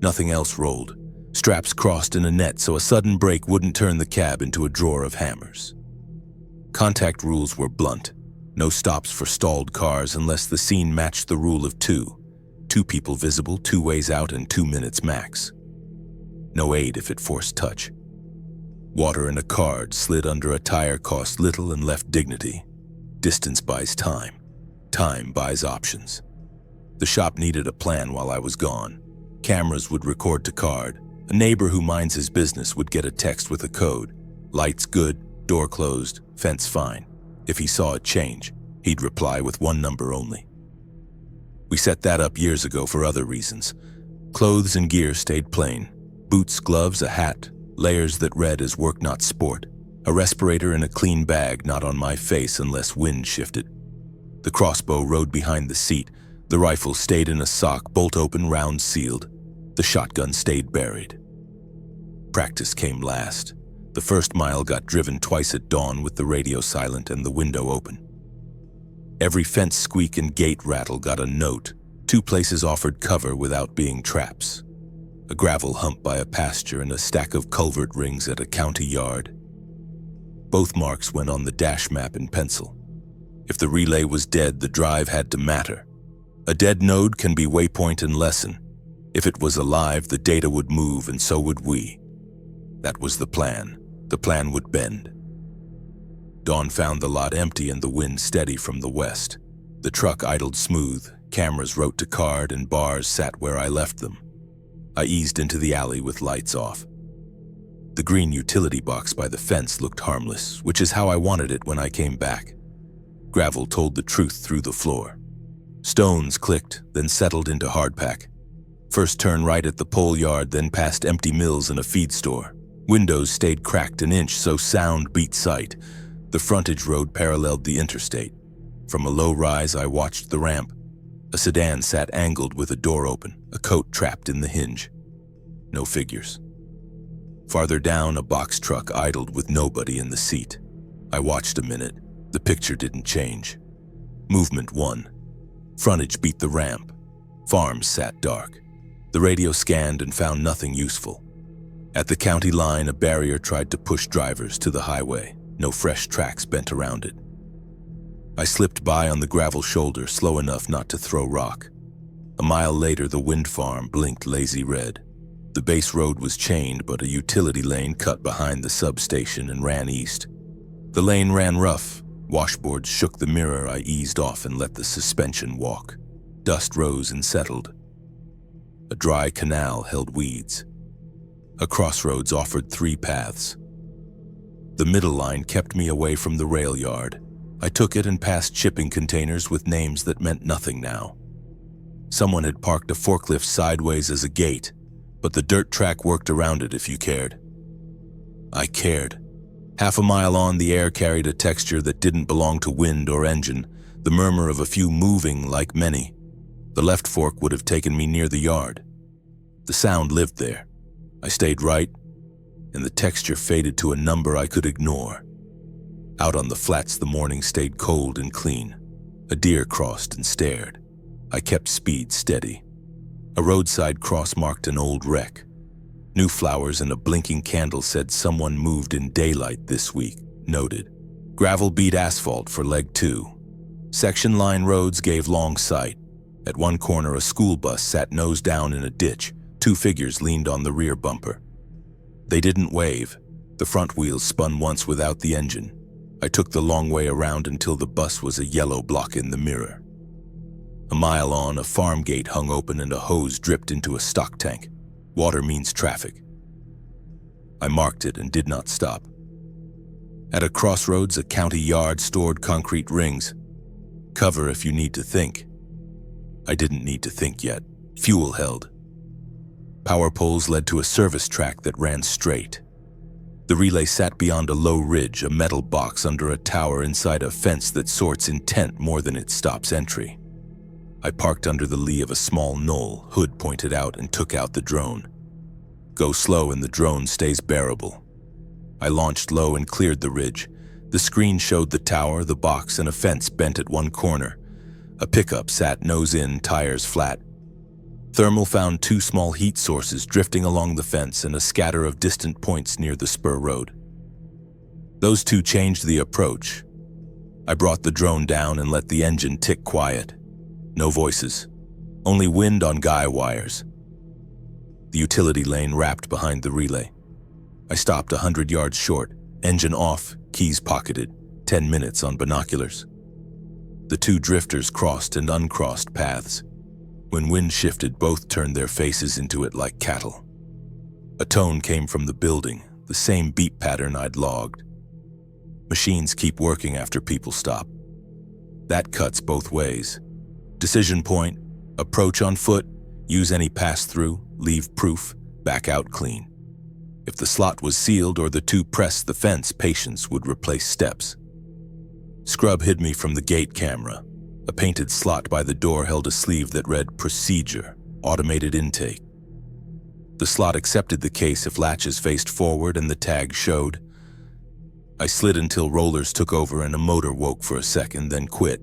Nothing else rolled. Straps crossed in a net so a sudden break wouldn't turn the cab into a drawer of hammers. Contact rules were blunt. No stops for stalled cars unless the scene matched the rule of 2. 2 people visible, 2 ways out, and 2 minutes max. No aid if it forced touch. Water in a card slid under a tire cost little and left dignity. Distance buys time. Time buys options. The shop needed a plan while I was gone. Cameras would record to card. A neighbor who minds his business would get a text with a code. Lights good, door closed, fence fine. If he saw a change, he'd reply with 1 number only. We set that up years ago for other reasons. Clothes and gear stayed plain. Boots, gloves, a hat, layers that read as work not sport. A respirator in a clean bag, not on my face unless wind shifted. The crossbow rode behind the seat. The rifle stayed in a sock, bolt open, round sealed. The shotgun stayed buried. Practice came last. The first mile got driven twice at dawn with the radio silent and the window open. Every fence squeak and gate rattle got a note. 2 places offered cover without being traps. A gravel hump by a pasture and a stack of culvert rings at a county yard. Both marks went on the dash map in pencil. If the relay was dead, the drive had to matter. A dead node can be waypoint and lesson. If it was alive, the data would move and so would we. That was the plan. The plan would bend. Dawn found the lot empty and the wind steady from the west. The truck idled smooth, cameras wrote to card, and bars sat where I left them. I eased into the alley with lights off. The green utility box by the fence looked harmless, which is how I wanted it when I came back. Gravel told the truth through the floor. Stones clicked, then settled into hardpack. First turn right at the pole yard, then past empty mills and a feed store. Windows stayed cracked an inch so sound beat sight. The frontage road paralleled the interstate. From a low rise, I watched the ramp. A sedan sat angled with a door open, a coat trapped in the hinge. No figures. Farther down, a box truck idled with nobody in the seat. I watched a minute. The picture didn't change. Movement 1. Frontage beat the ramp. Farms sat dark. The radio scanned and found nothing useful. At the county line, a barrier tried to push drivers to the highway. No fresh tracks bent around it. I slipped by on the gravel shoulder, slow enough not to throw rock. A mile later, the wind farm blinked lazy red. The base road was chained, but a utility lane cut behind the substation and ran east. The lane ran rough. Washboards shook the mirror. I eased off and let the suspension walk. Dust rose and settled. A dry canal held weeds. A crossroads offered 3 paths. The middle line kept me away from the rail yard. I took it and passed shipping containers with names that meant nothing now. Someone had parked a forklift sideways as a gate, but the dirt track worked around it if you cared. I cared. Half a mile on, the air carried a texture that didn't belong to wind or engine, the murmur of a few moving like many. The left fork would have taken me near the yard. The sound lived there. I stayed right, and the texture faded to a number I could ignore. Out on the flats, the morning stayed cold and clean. A deer crossed and stared. I kept speed steady. A roadside cross marked an old wreck. New flowers and a blinking candle said someone moved in daylight this week. Noted. Gravel beat asphalt for leg 2. Section line roads gave long sight. At one corner, a school bus sat nose down in a ditch. 2 figures leaned on the rear bumper. They didn't wave. The front wheels spun once without the engine. I took the long way around until the bus was a yellow block in the mirror. A mile on, a farm gate hung open and a hose dripped into a stock tank. Water means traffic. I marked it and did not stop. At a crossroads, a county yard stored concrete rings. Cover if you need to think. I didn't need to think yet. Fuel held. Power poles led to a service track that ran straight. The relay sat beyond a low ridge, a metal box under a tower inside a fence that sorts intent more than it stops entry. I parked under the lee of a small knoll, hood pointed out, and took out the drone. Go slow and the drone stays bearable. I launched low and cleared the ridge. The screen showed the tower, the box, and a fence bent at one corner. A pickup sat nose in, tires flat. Thermal found 2 small heat sources drifting along the fence and a scatter of distant points near the spur road. Those 2 changed the approach. I brought the drone down and let the engine tick quiet. No voices, only wind on guy wires. The utility lane wrapped behind the relay. I stopped 100 yards short, engine off, keys pocketed, 10 minutes on binoculars. The 2 drifters crossed and uncrossed paths. When wind shifted, both turned their faces into it like cattle. A tone came from the building, the same beat pattern I'd logged. Machines keep working after people stop. That cuts both ways. Decision point, approach on foot, use any pass-through, leave proof, back out clean. If the slot was sealed or the 2 pressed the fence, patience would replace steps. Scrub hid me from the gate camera. A painted slot by the door held a sleeve that read Procedure, Automated Intake. The slot accepted the case if latches faced forward and the tag showed. I slid until rollers took over and a motor woke for a second, then quit.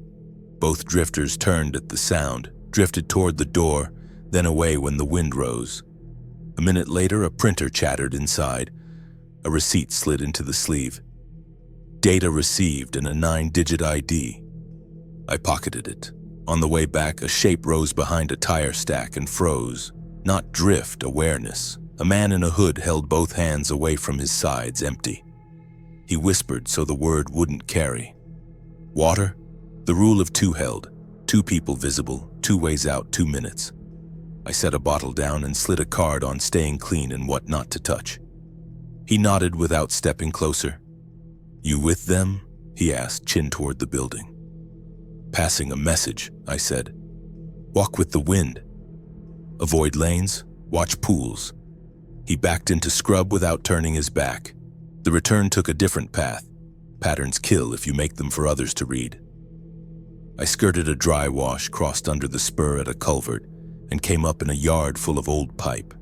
Both drifters turned at the sound, drifted toward the door, then away when the wind rose. A minute later, a printer chattered inside. A receipt slid into the sleeve. Data received and a 9-digit ID. I pocketed it. On the way back, a shape rose behind a tire stack and froze. Not drift, awareness. A man in a hood held both hands away from his sides, empty. He whispered so the word wouldn't carry. Water? The rule of 2 held. 2 people visible, 2 ways out, 2 minutes. I set a bottle down and slid a card on staying clean and what not to touch. He nodded without stepping closer. You with them? He asked, chin toward the building. Passing a message, I said. Walk with the wind. Avoid lanes, watch pools. He backed into scrub without turning his back. The return took a different path. Patterns kill if you make them for others to read. I skirted a dry wash, crossed under the spur at a culvert, and came up in a yard full of old pipe.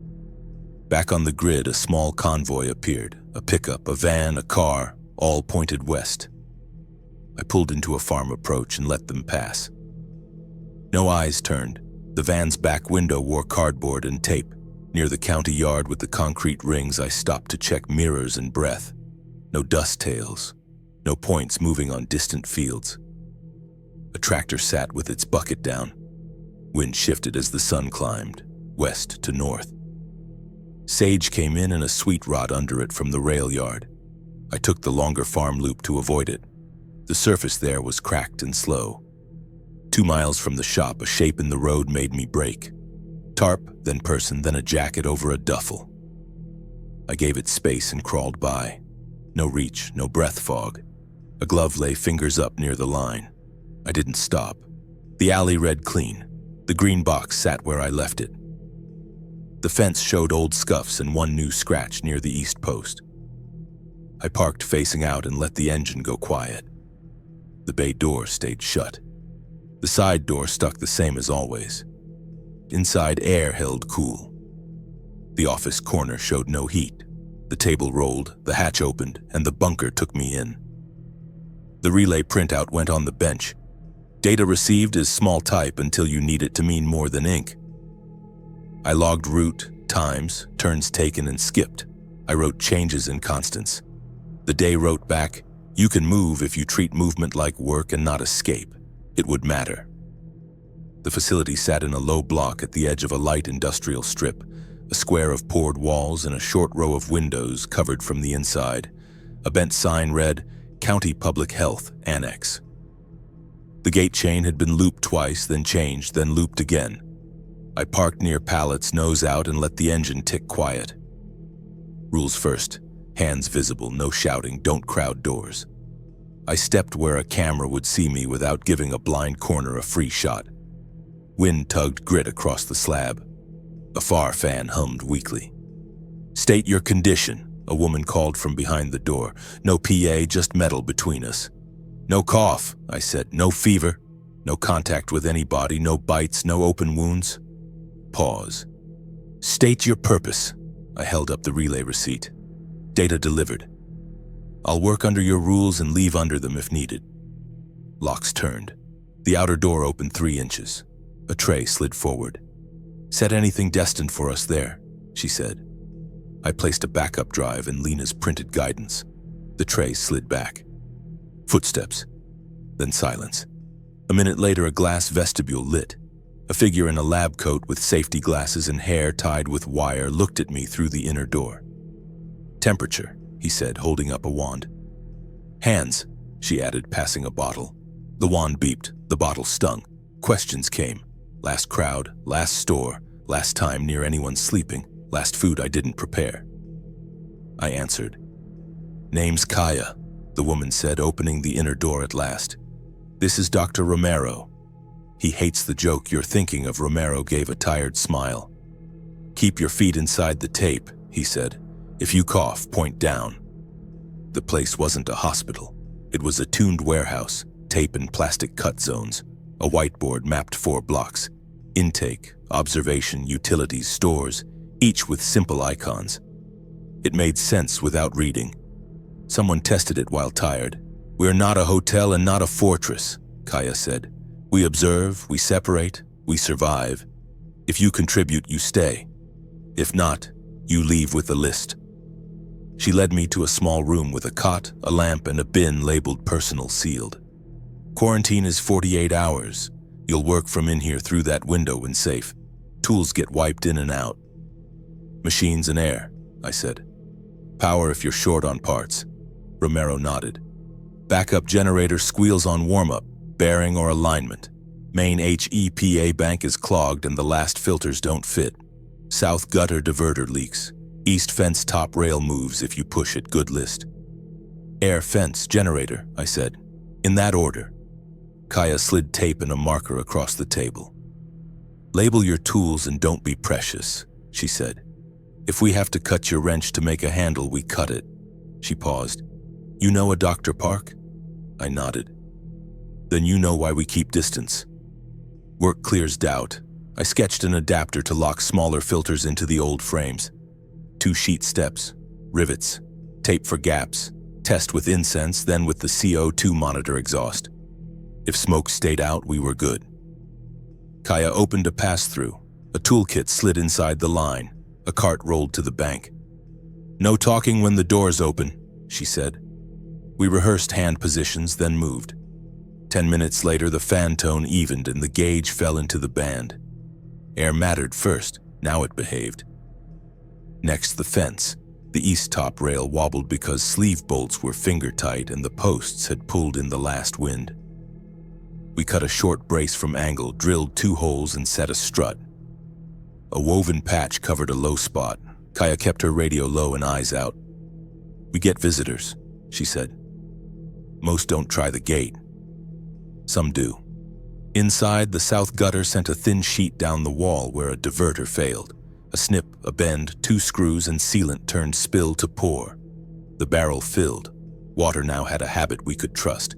Back on the grid, a small convoy appeared. A pickup, a van, a car, all pointed west. I pulled into a farm approach and let them pass. No eyes turned. The van's back window wore cardboard and tape. Near the county yard with the concrete rings, I stopped to check mirrors and breath. No dust tails. No points moving on distant fields. A tractor sat with its bucket down. Wind shifted as the sun climbed, west to north. Sage came in and a sweet rot under it from the rail yard. I took the longer farm loop to avoid it. The surface there was cracked and slow. 2 miles from the shop, a shape in the road made me brake. Tarp, then person, then a jacket over a duffel. I gave it space and crawled by. No reach, no breath fog. A glove lay fingers up near the line. I didn't stop. The alley read clean. The green box sat where I left it. The fence showed old scuffs and one new scratch near the east post. I parked facing out and let the engine go quiet. The bay door stayed shut. The side door stuck the same as always. Inside, air held cool. The office corner showed no heat. The table rolled, the hatch opened, and the bunker took me in. The relay printout went on the bench. Data received is small type until you need it to mean more than ink. I logged route, times, turns taken, and skipped. I wrote changes and constants. The day wrote back, "You can move if you treat movement like work and not escape. It would matter." The facility sat in a low block at the edge of a light industrial strip, a square of poured walls and a short row of windows covered from the inside. A bent sign read, "County Public Health, Annex." The gate chain had been looped twice, then changed, then looped again. I parked near pallets, nose out, and let the engine tick quiet. Rules first. Hands visible, no shouting, don't crowd doors. I stepped where a camera would see me without giving a blind corner a free shot. Wind tugged grit across the slab. A far fan hummed weakly. "State your condition," a woman called from behind the door. "No PA, just metal between us." "No cough," I said. "No fever. No contact with anybody, no bites, no open wounds." Pause. "State your purpose." I held up the relay receipt. Data delivered. "I'll work under your rules and leave under them if needed." Locks turned. The outer door opened 3 inches. A tray slid forward. "Set anything destined for us there," she said. I placed a backup drive and Lina's printed guidance. The tray slid back. Footsteps. Then silence. A minute later, a glass vestibule lit. A figure in a lab coat with safety glasses and hair tied with wire looked at me through the inner door. "Temperature," he said, holding up a wand. "Hands," she added, passing a bottle. The wand beeped. The bottle stung. Questions came. Last crowd, last store, last time near anyone sleeping, last food I didn't prepare. I answered. "Name's Kaya," the woman said, opening the inner door at last. "This is Dr. Romero." "He hates the joke you're thinking of," Romero gave a tired smile. "Keep your feet inside the tape," he said. "If you cough, point down." The place wasn't a hospital. It was a tuned warehouse, tape and plastic cut zones. A whiteboard mapped 4 blocks. Intake, observation, utilities, stores, each with simple icons. It made sense without reading. Someone tested it while tired. "We're not a hotel and not a fortress," Kaya said. "We observe, we separate, we survive. If you contribute, you stay. If not, you leave with the list." She led me to a small room with a cot, a lamp, and a bin labeled personal sealed. "Quarantine is 48 hours. You'll work from in here through that window when safe. Tools get wiped in and out." "Machines and air," I said. "Power if you're short on parts." Romero nodded. "Backup generator squeals on warm-up, bearing or alignment. Main HEPA bank is clogged and the last filters don't fit. South gutter diverter leaks. East fence top rail moves if you push it, good list." "Air, fence, generator," I said. "In that order." Kaya slid tape and a marker across the table. "Label your tools and don't be precious," she said. "If we have to cut your wrench to make a handle, we cut it." She paused. "You know a Dr. Park?" I nodded. "Then you know why we keep distance." Work clears doubt. I sketched an adapter to lock smaller filters into the old frames. 2 sheet steps, rivets, tape for gaps, test with incense, then with the CO2 monitor exhaust. If smoke stayed out, we were good. Kaya opened a pass-through. A toolkit slid inside the line. A cart rolled to the bank. "No talking when the door's open," she said. We rehearsed hand positions, then moved. 10 minutes later, the fan tone evened and the gauge fell into the band. Air mattered first, now it behaved. Next, the fence. The east top rail wobbled because sleeve bolts were finger-tight and the posts had pulled in the last wind. We cut a short brace from angle, drilled 2 holes and set a strut. A woven patch covered a low spot. Kaya kept her radio low and eyes out. "We get visitors," she said. "Most don't try the gate. Some do." Inside, the south gutter sent a thin sheet down the wall where a diverter failed. A snip, a bend, 2 screws, and sealant turned spill to pour. The barrel filled. Water now had a habit we could trust.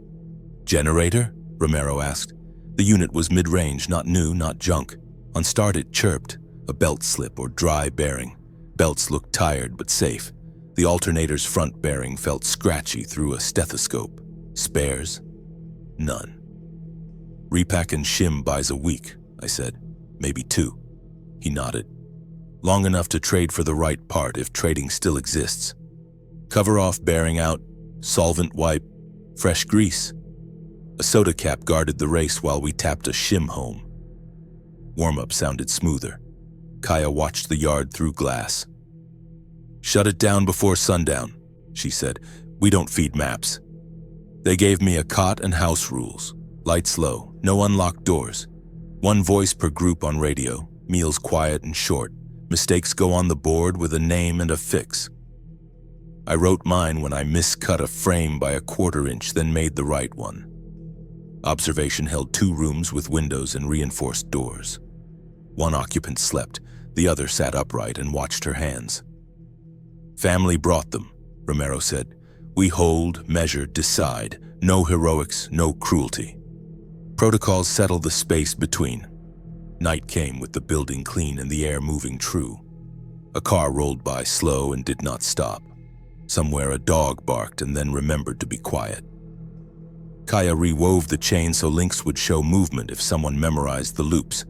"Generator?" Romero asked. The unit was mid-range, not new, not junk. On start it chirped, a belt slip or dry bearing. Belts looked tired but safe. The alternator's front bearing felt scratchy through a stethoscope. Spares? None. "Repack and shim buys a week," I said. "Maybe 2. He nodded. "Long enough to trade for the right part if trading still exists. Cover off, bearing out, solvent wipe, fresh grease." A soda cap guarded the race while we tapped a shim home. Warm-up sounded smoother. Kaya watched the yard through glass. "Shut it down before sundown," she said. "We don't feed maps." They gave me a cot and house rules. Lights low, no unlocked doors. 1 voice per group on radio, meals quiet and short. Mistakes go on the board with a name and a fix. I wrote mine when I miscut a frame by a 1/4 inch, then made the right one. Observation held 2 rooms with windows and reinforced doors. 1 occupant slept, the other sat upright and watched her hands. "Family brought them," Romero said. "We hold, measure, decide. No heroics, no cruelty. Protocols settle the space between." Night came with the building clean and the air moving true. A car rolled by slow and did not stop. Somewhere a dog barked and then remembered to be quiet. Kaya rewove the chain so links would show movement if someone memorized the loops.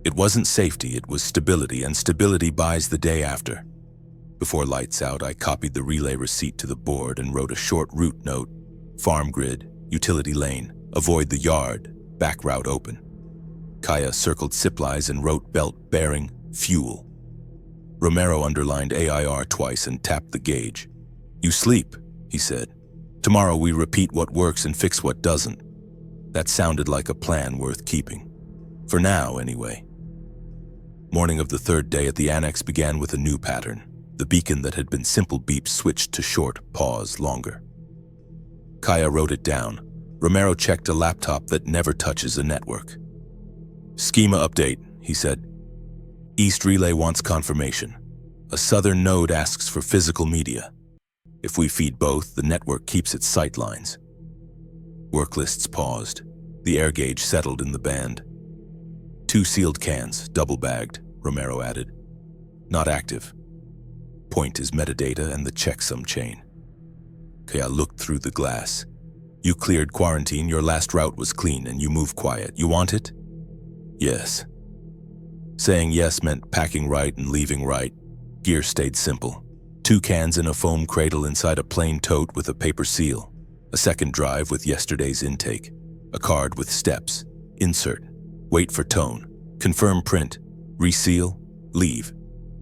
It wasn't safety, it was stability, and stability buys the day after. Before lights out, I copied the relay receipt to the board and wrote a short route note. Farm grid, utility lane, avoid the yard, back route open. Kaya circled supplies and wrote belt, bearing, fuel. Romero underlined AIR twice and tapped the gauge. "You sleep," he said. "Tomorrow we repeat what works and fix what doesn't." That sounded like a plan worth keeping. For now, anyway. Morning of the 3rd day at the annex began with a new pattern. The beacon that had been simple beeps switched to short, pause, longer. Kaya wrote it down. Romero checked a laptop that never touches a network. "Schema update," he said. "East relay wants confirmation. A southern node asks for physical media. If we feed both, the network keeps its sight lines." Work lists paused. The air gauge settled in the band. 2 sealed cans, double-bagged, Romero added. "Not active. Point is metadata and the checksum chain." Kaya looked through the glass. "You cleared quarantine, your last route was clean, and you move quiet. You want it?" "Yes." Saying yes meant packing right and leaving right. Gear stayed simple. 2 cans in a foam cradle inside a plain tote with a paper seal. A second drive with yesterday's intake. A card with steps. Insert. Wait for tone. Confirm print. Reseal. Leave.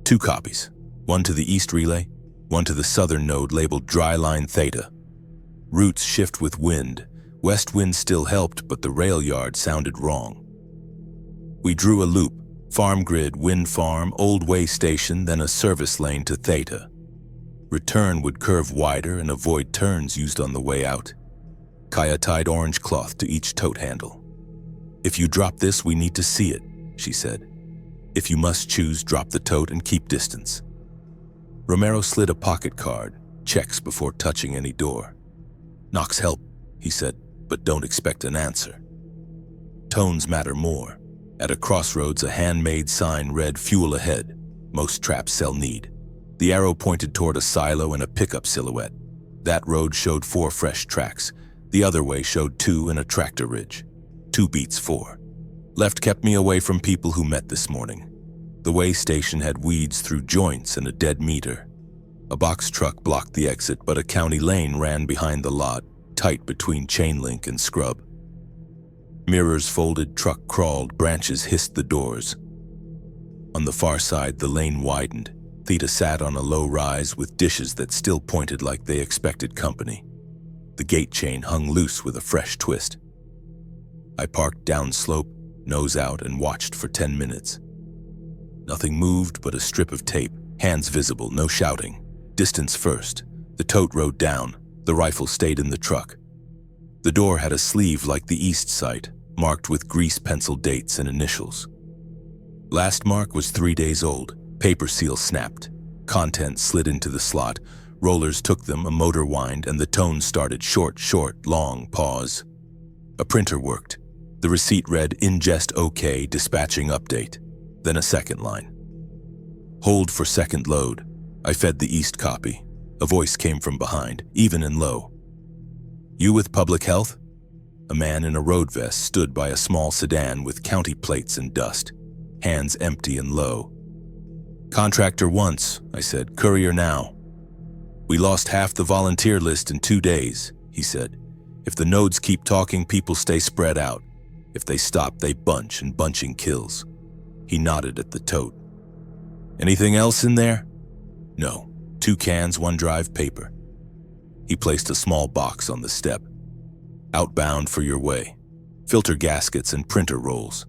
2 copies. 1 to the east relay, 1 to the southern node labeled Dryline Theta. Routes shift with wind. West wind still helped, but the rail yard sounded wrong. We drew a loop. Farm grid, wind farm, old way station, then a service lane to Theta. Return would curve wider and avoid turns used on the way out. Kaya tied orange cloth to each tote handle. "If you drop this, we need to see it," she said. "If you must choose, drop the tote and keep distance." Romero slid a pocket card, checks before touching any door. "Knocks help," he said, "but don't expect an answer." Tones matter more. At a crossroads, a handmade sign read "Fuel ahead. Most traps sell need." The arrow pointed toward a silo and a pickup silhouette. That road showed 4 fresh tracks. The other way showed 2 and a tractor ridge. 2 beats 4. Left kept me away from people who met this morning. The way station had weeds through joints and a dead meter. A box truck blocked the exit, but a county lane ran behind the lot, tight between chain link and scrub. Mirrors folded, truck crawled, branches hissed the doors. On the far side, the lane widened. Theta sat on a low rise with dishes that still pointed like they expected company. The gate chain hung loose with a fresh twist. I parked downslope, nose out, and watched for 10 minutes. Nothing moved but a strip of tape, hands visible, no shouting. Distance first. The tote rode down. The rifle stayed in the truck. The door had a sleeve like the east site, marked with grease pencil dates and initials. Last mark was 3 days old. Paper seal snapped. Contents slid into the slot. Rollers took them, a motor whined, and the tone started short, long, pause. A printer worked. The receipt read, ingest OK, dispatching update. Then a second line. Hold for second load. I fed the east copy. A voice came from behind, even and low. You with public health? A man in a road vest stood by a small sedan with county plates and dust, hands empty and low. Contractor once, I said, courier now. We lost half the volunteer list in 2 days, he said. If the nodes keep talking, people stay spread out. If they stop, they bunch, and bunching kills. He nodded at the tote. Anything else in there? No. 2 cans, 1 drive paper. He placed a small box on the step. Outbound for your way. Filter gaskets and printer rolls.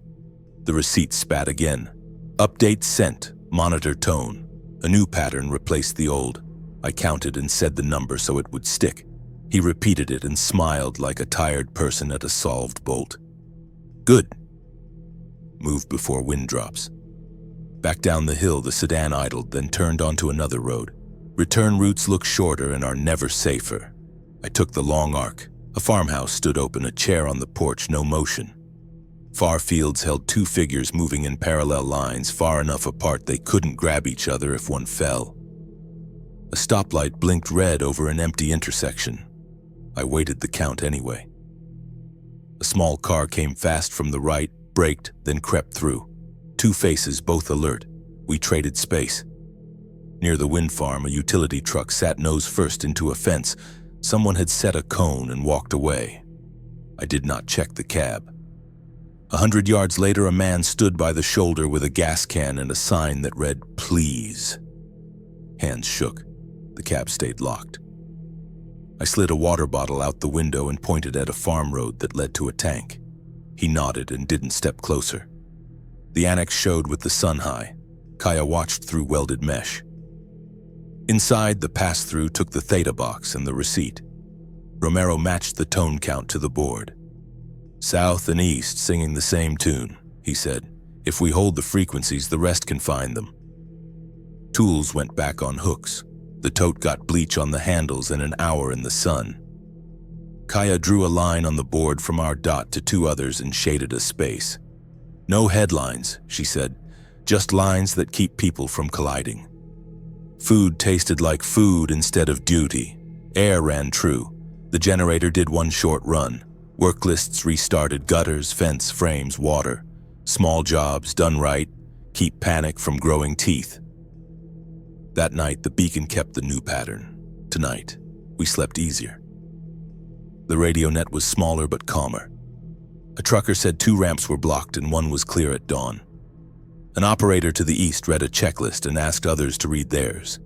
The receipt spat again. Update sent. Monitor tone. A new pattern replaced the old. I counted and said the number so it would stick. He repeated it and smiled like a tired person at a solved bolt. Good. Move before wind drops. Back down the hill, the sedan idled, then turned onto another road. Return routes look shorter and are never safer. I took the long arc. A farmhouse stood open, a chair on the porch, no motion. Far fields held 2 figures moving in parallel lines, far enough apart they couldn't grab each other if one fell. A stoplight blinked red over an empty intersection. I waited the count anyway. A small car came fast from the right, braked, then crept through. 2 faces, both alert. We traded space. Near the wind farm, a utility truck sat nose first into a fence. Someone had set a cone and walked away. I did not check the cab. 100 yards later, a man stood by the shoulder with a gas can and a sign that read, "Please." Hands shook. The cab stayed locked. I slid a water bottle out the window and pointed at a farm road that led to a tank. He nodded and didn't step closer. The annex showed with the sun high. Kaya watched through welded mesh. Inside, the pass-through took the Theta box and the receipt. Romero matched the tone count to the board. South and east singing the same tune, he said. If we hold the frequencies, the rest can find them. Tools went back on hooks. The tote got bleach on the handles and an hour in the sun. Kaya drew a line on the board from our dot to 2 others and shaded a space. No headlines, she said, just lines that keep people from colliding. Food tasted like food instead of duty. Air ran true. The generator did 1 short run. Work lists restarted, gutters, fence, frames, water. Small jobs done right, keep panic from growing teeth. That night, the beacon kept the new pattern. Tonight, we slept easier. The radio net was smaller but calmer. A trucker said 2 ramps were blocked and 1 was clear at dawn. An operator to the east read a checklist and asked others to read theirs.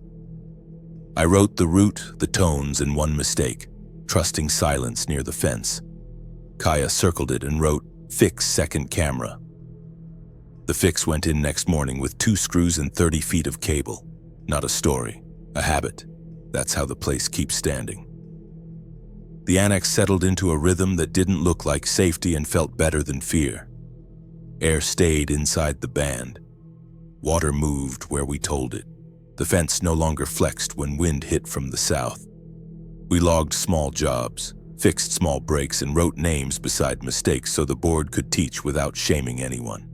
I wrote the route, the tones, and 1 mistake, trusting silence near the fence. Kaya circled it and wrote, "Fix second camera." The fix went in next morning with 2 screws and 30 feet of cable. Not a story, a habit. That's how the place keeps standing. The annex settled into a rhythm that didn't look like safety and felt better than fear. Air stayed inside the band. Water moved where we told it. The fence no longer flexed when wind hit from the south. We logged small jobs, fixed small breaks, and wrote names beside mistakes so the board could teach without shaming anyone.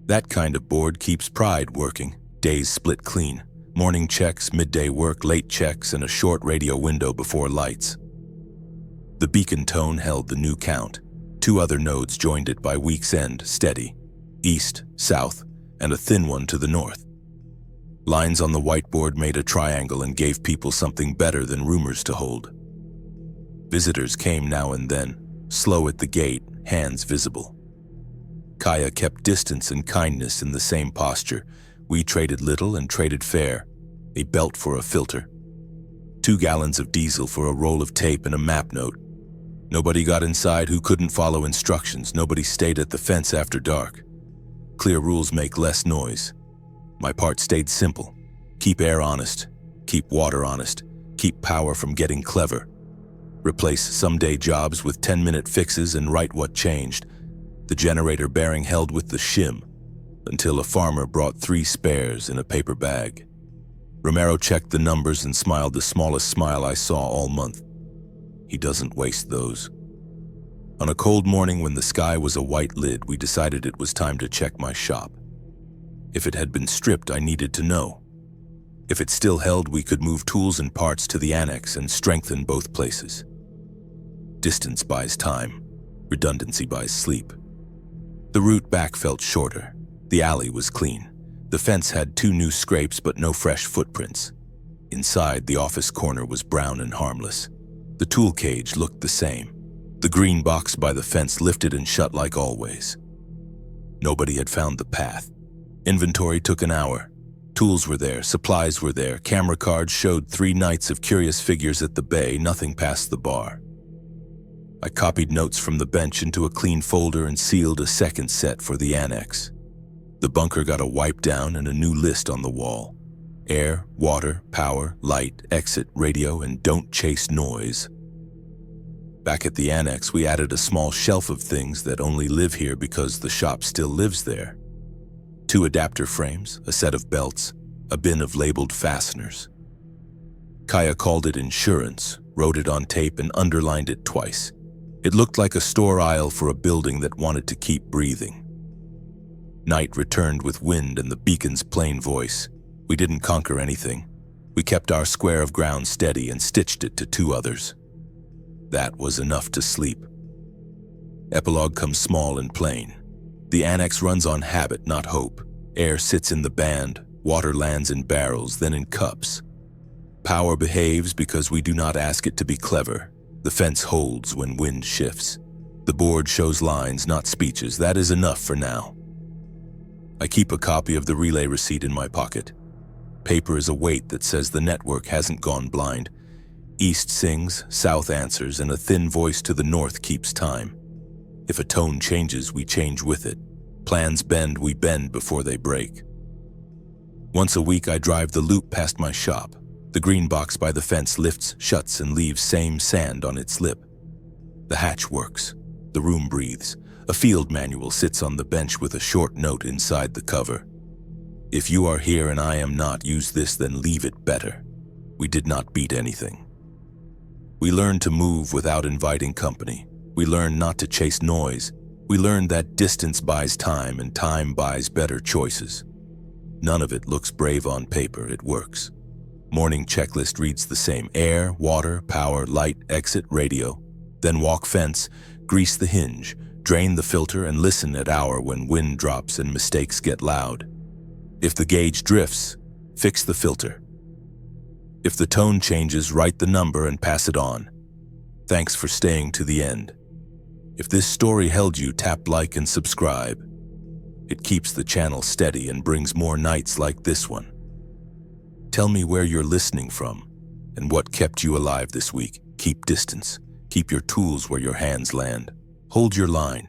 That kind of board keeps pride working. Days split clean. Morning checks, midday work, late checks, and a short radio window before lights. The beacon tone held the new count. 2 other nodes joined it by week's end, steady. East, south, and a thin one to the north. Lines on the whiteboard made a triangle and gave people something better than rumors to hold. Visitors came now and then, slow at the gate, hands visible. Kaya kept distance and kindness in the same posture. We traded little and traded fair. A belt for a filter. 2 gallons of diesel for a roll of tape and a map note. Nobody got inside who couldn't follow instructions. Nobody stayed at the fence after dark. Clear rules make less noise. My part stayed simple. Keep air honest. Keep water honest. Keep power from getting clever. Replace someday jobs with 10-minute fixes and write what changed. The generator bearing held with the shim until a farmer brought 3 spares in a paper bag. Romero checked the numbers and smiled the smallest smile I saw all month. He doesn't waste those. On a cold morning when the sky was a white lid, we decided it was time to check my shop. If it had been stripped, I needed to know. If it still held, we could move tools and parts to the annex and strengthen both places. Distance buys time. Redundancy buys sleep. The route back felt shorter. The alley was clean. The fence had 2 new scrapes but no fresh footprints. Inside, the office corner was brown and harmless. The tool cage looked the same. The green box by the fence lifted and shut like always. Nobody had found the path. Inventory took an hour. Tools were there, supplies were there, camera cards showed 3 nights of curious figures at the bay, nothing past the bar. I copied notes from the bench into a clean folder and sealed a second set for the annex. The bunker got a wipe down and a new list on the wall. Air, water, power, light, exit, radio, and don't chase noise. Back at the annex, we added a small shelf of things that only live here because the shop still lives there. 2 adapter frames, a set of belts, a bin of labeled fasteners. Kaya called it insurance, wrote it on tape and underlined it twice. It looked like a store aisle for a building that wanted to keep breathing. Night returned with wind and the beacon's plain voice. We didn't conquer anything. We kept our square of ground steady and stitched it to 2 others. That was enough to sleep. Epilogue comes small and plain. The annex runs on habit, not hope. Air sits in the band, water lands in barrels, then in cups. Power behaves because we do not ask it to be clever. The fence holds when wind shifts. The board shows lines, not speeches. That is enough for now. I keep a copy of the relay receipt in my pocket. Paper is a weight that says the network hasn't gone blind. East sings, south answers, and a thin voice to the north keeps time. If a tone changes, we change with it. Plans bend, we bend before they break. Once a week, I drive the loop past my shop. The green box by the fence lifts, shuts, and leaves same sand on its lip. The hatch works. The room breathes. A field manual sits on the bench with a short note inside the cover. If you are here and I am not, use this, then leave it better. We did not beat anything. We learned to move without inviting company. We learned not to chase noise. We learned that distance buys time and time buys better choices. None of it looks brave on paper, it works. Morning checklist reads the same: air, water, power, light, exit, radio. Then walk fence, grease the hinge, drain the filter, and listen at hour when wind drops and mistakes get loud. If the gauge drifts, fix the filter. If the tone changes, write the number and pass it on. Thanks for staying to the end. If this story held you, tap like and subscribe. It keeps the channel steady and brings more nights like this one. Tell me where you're listening from and what kept you alive this week. Keep distance. Keep your tools where your hands land. Hold your line.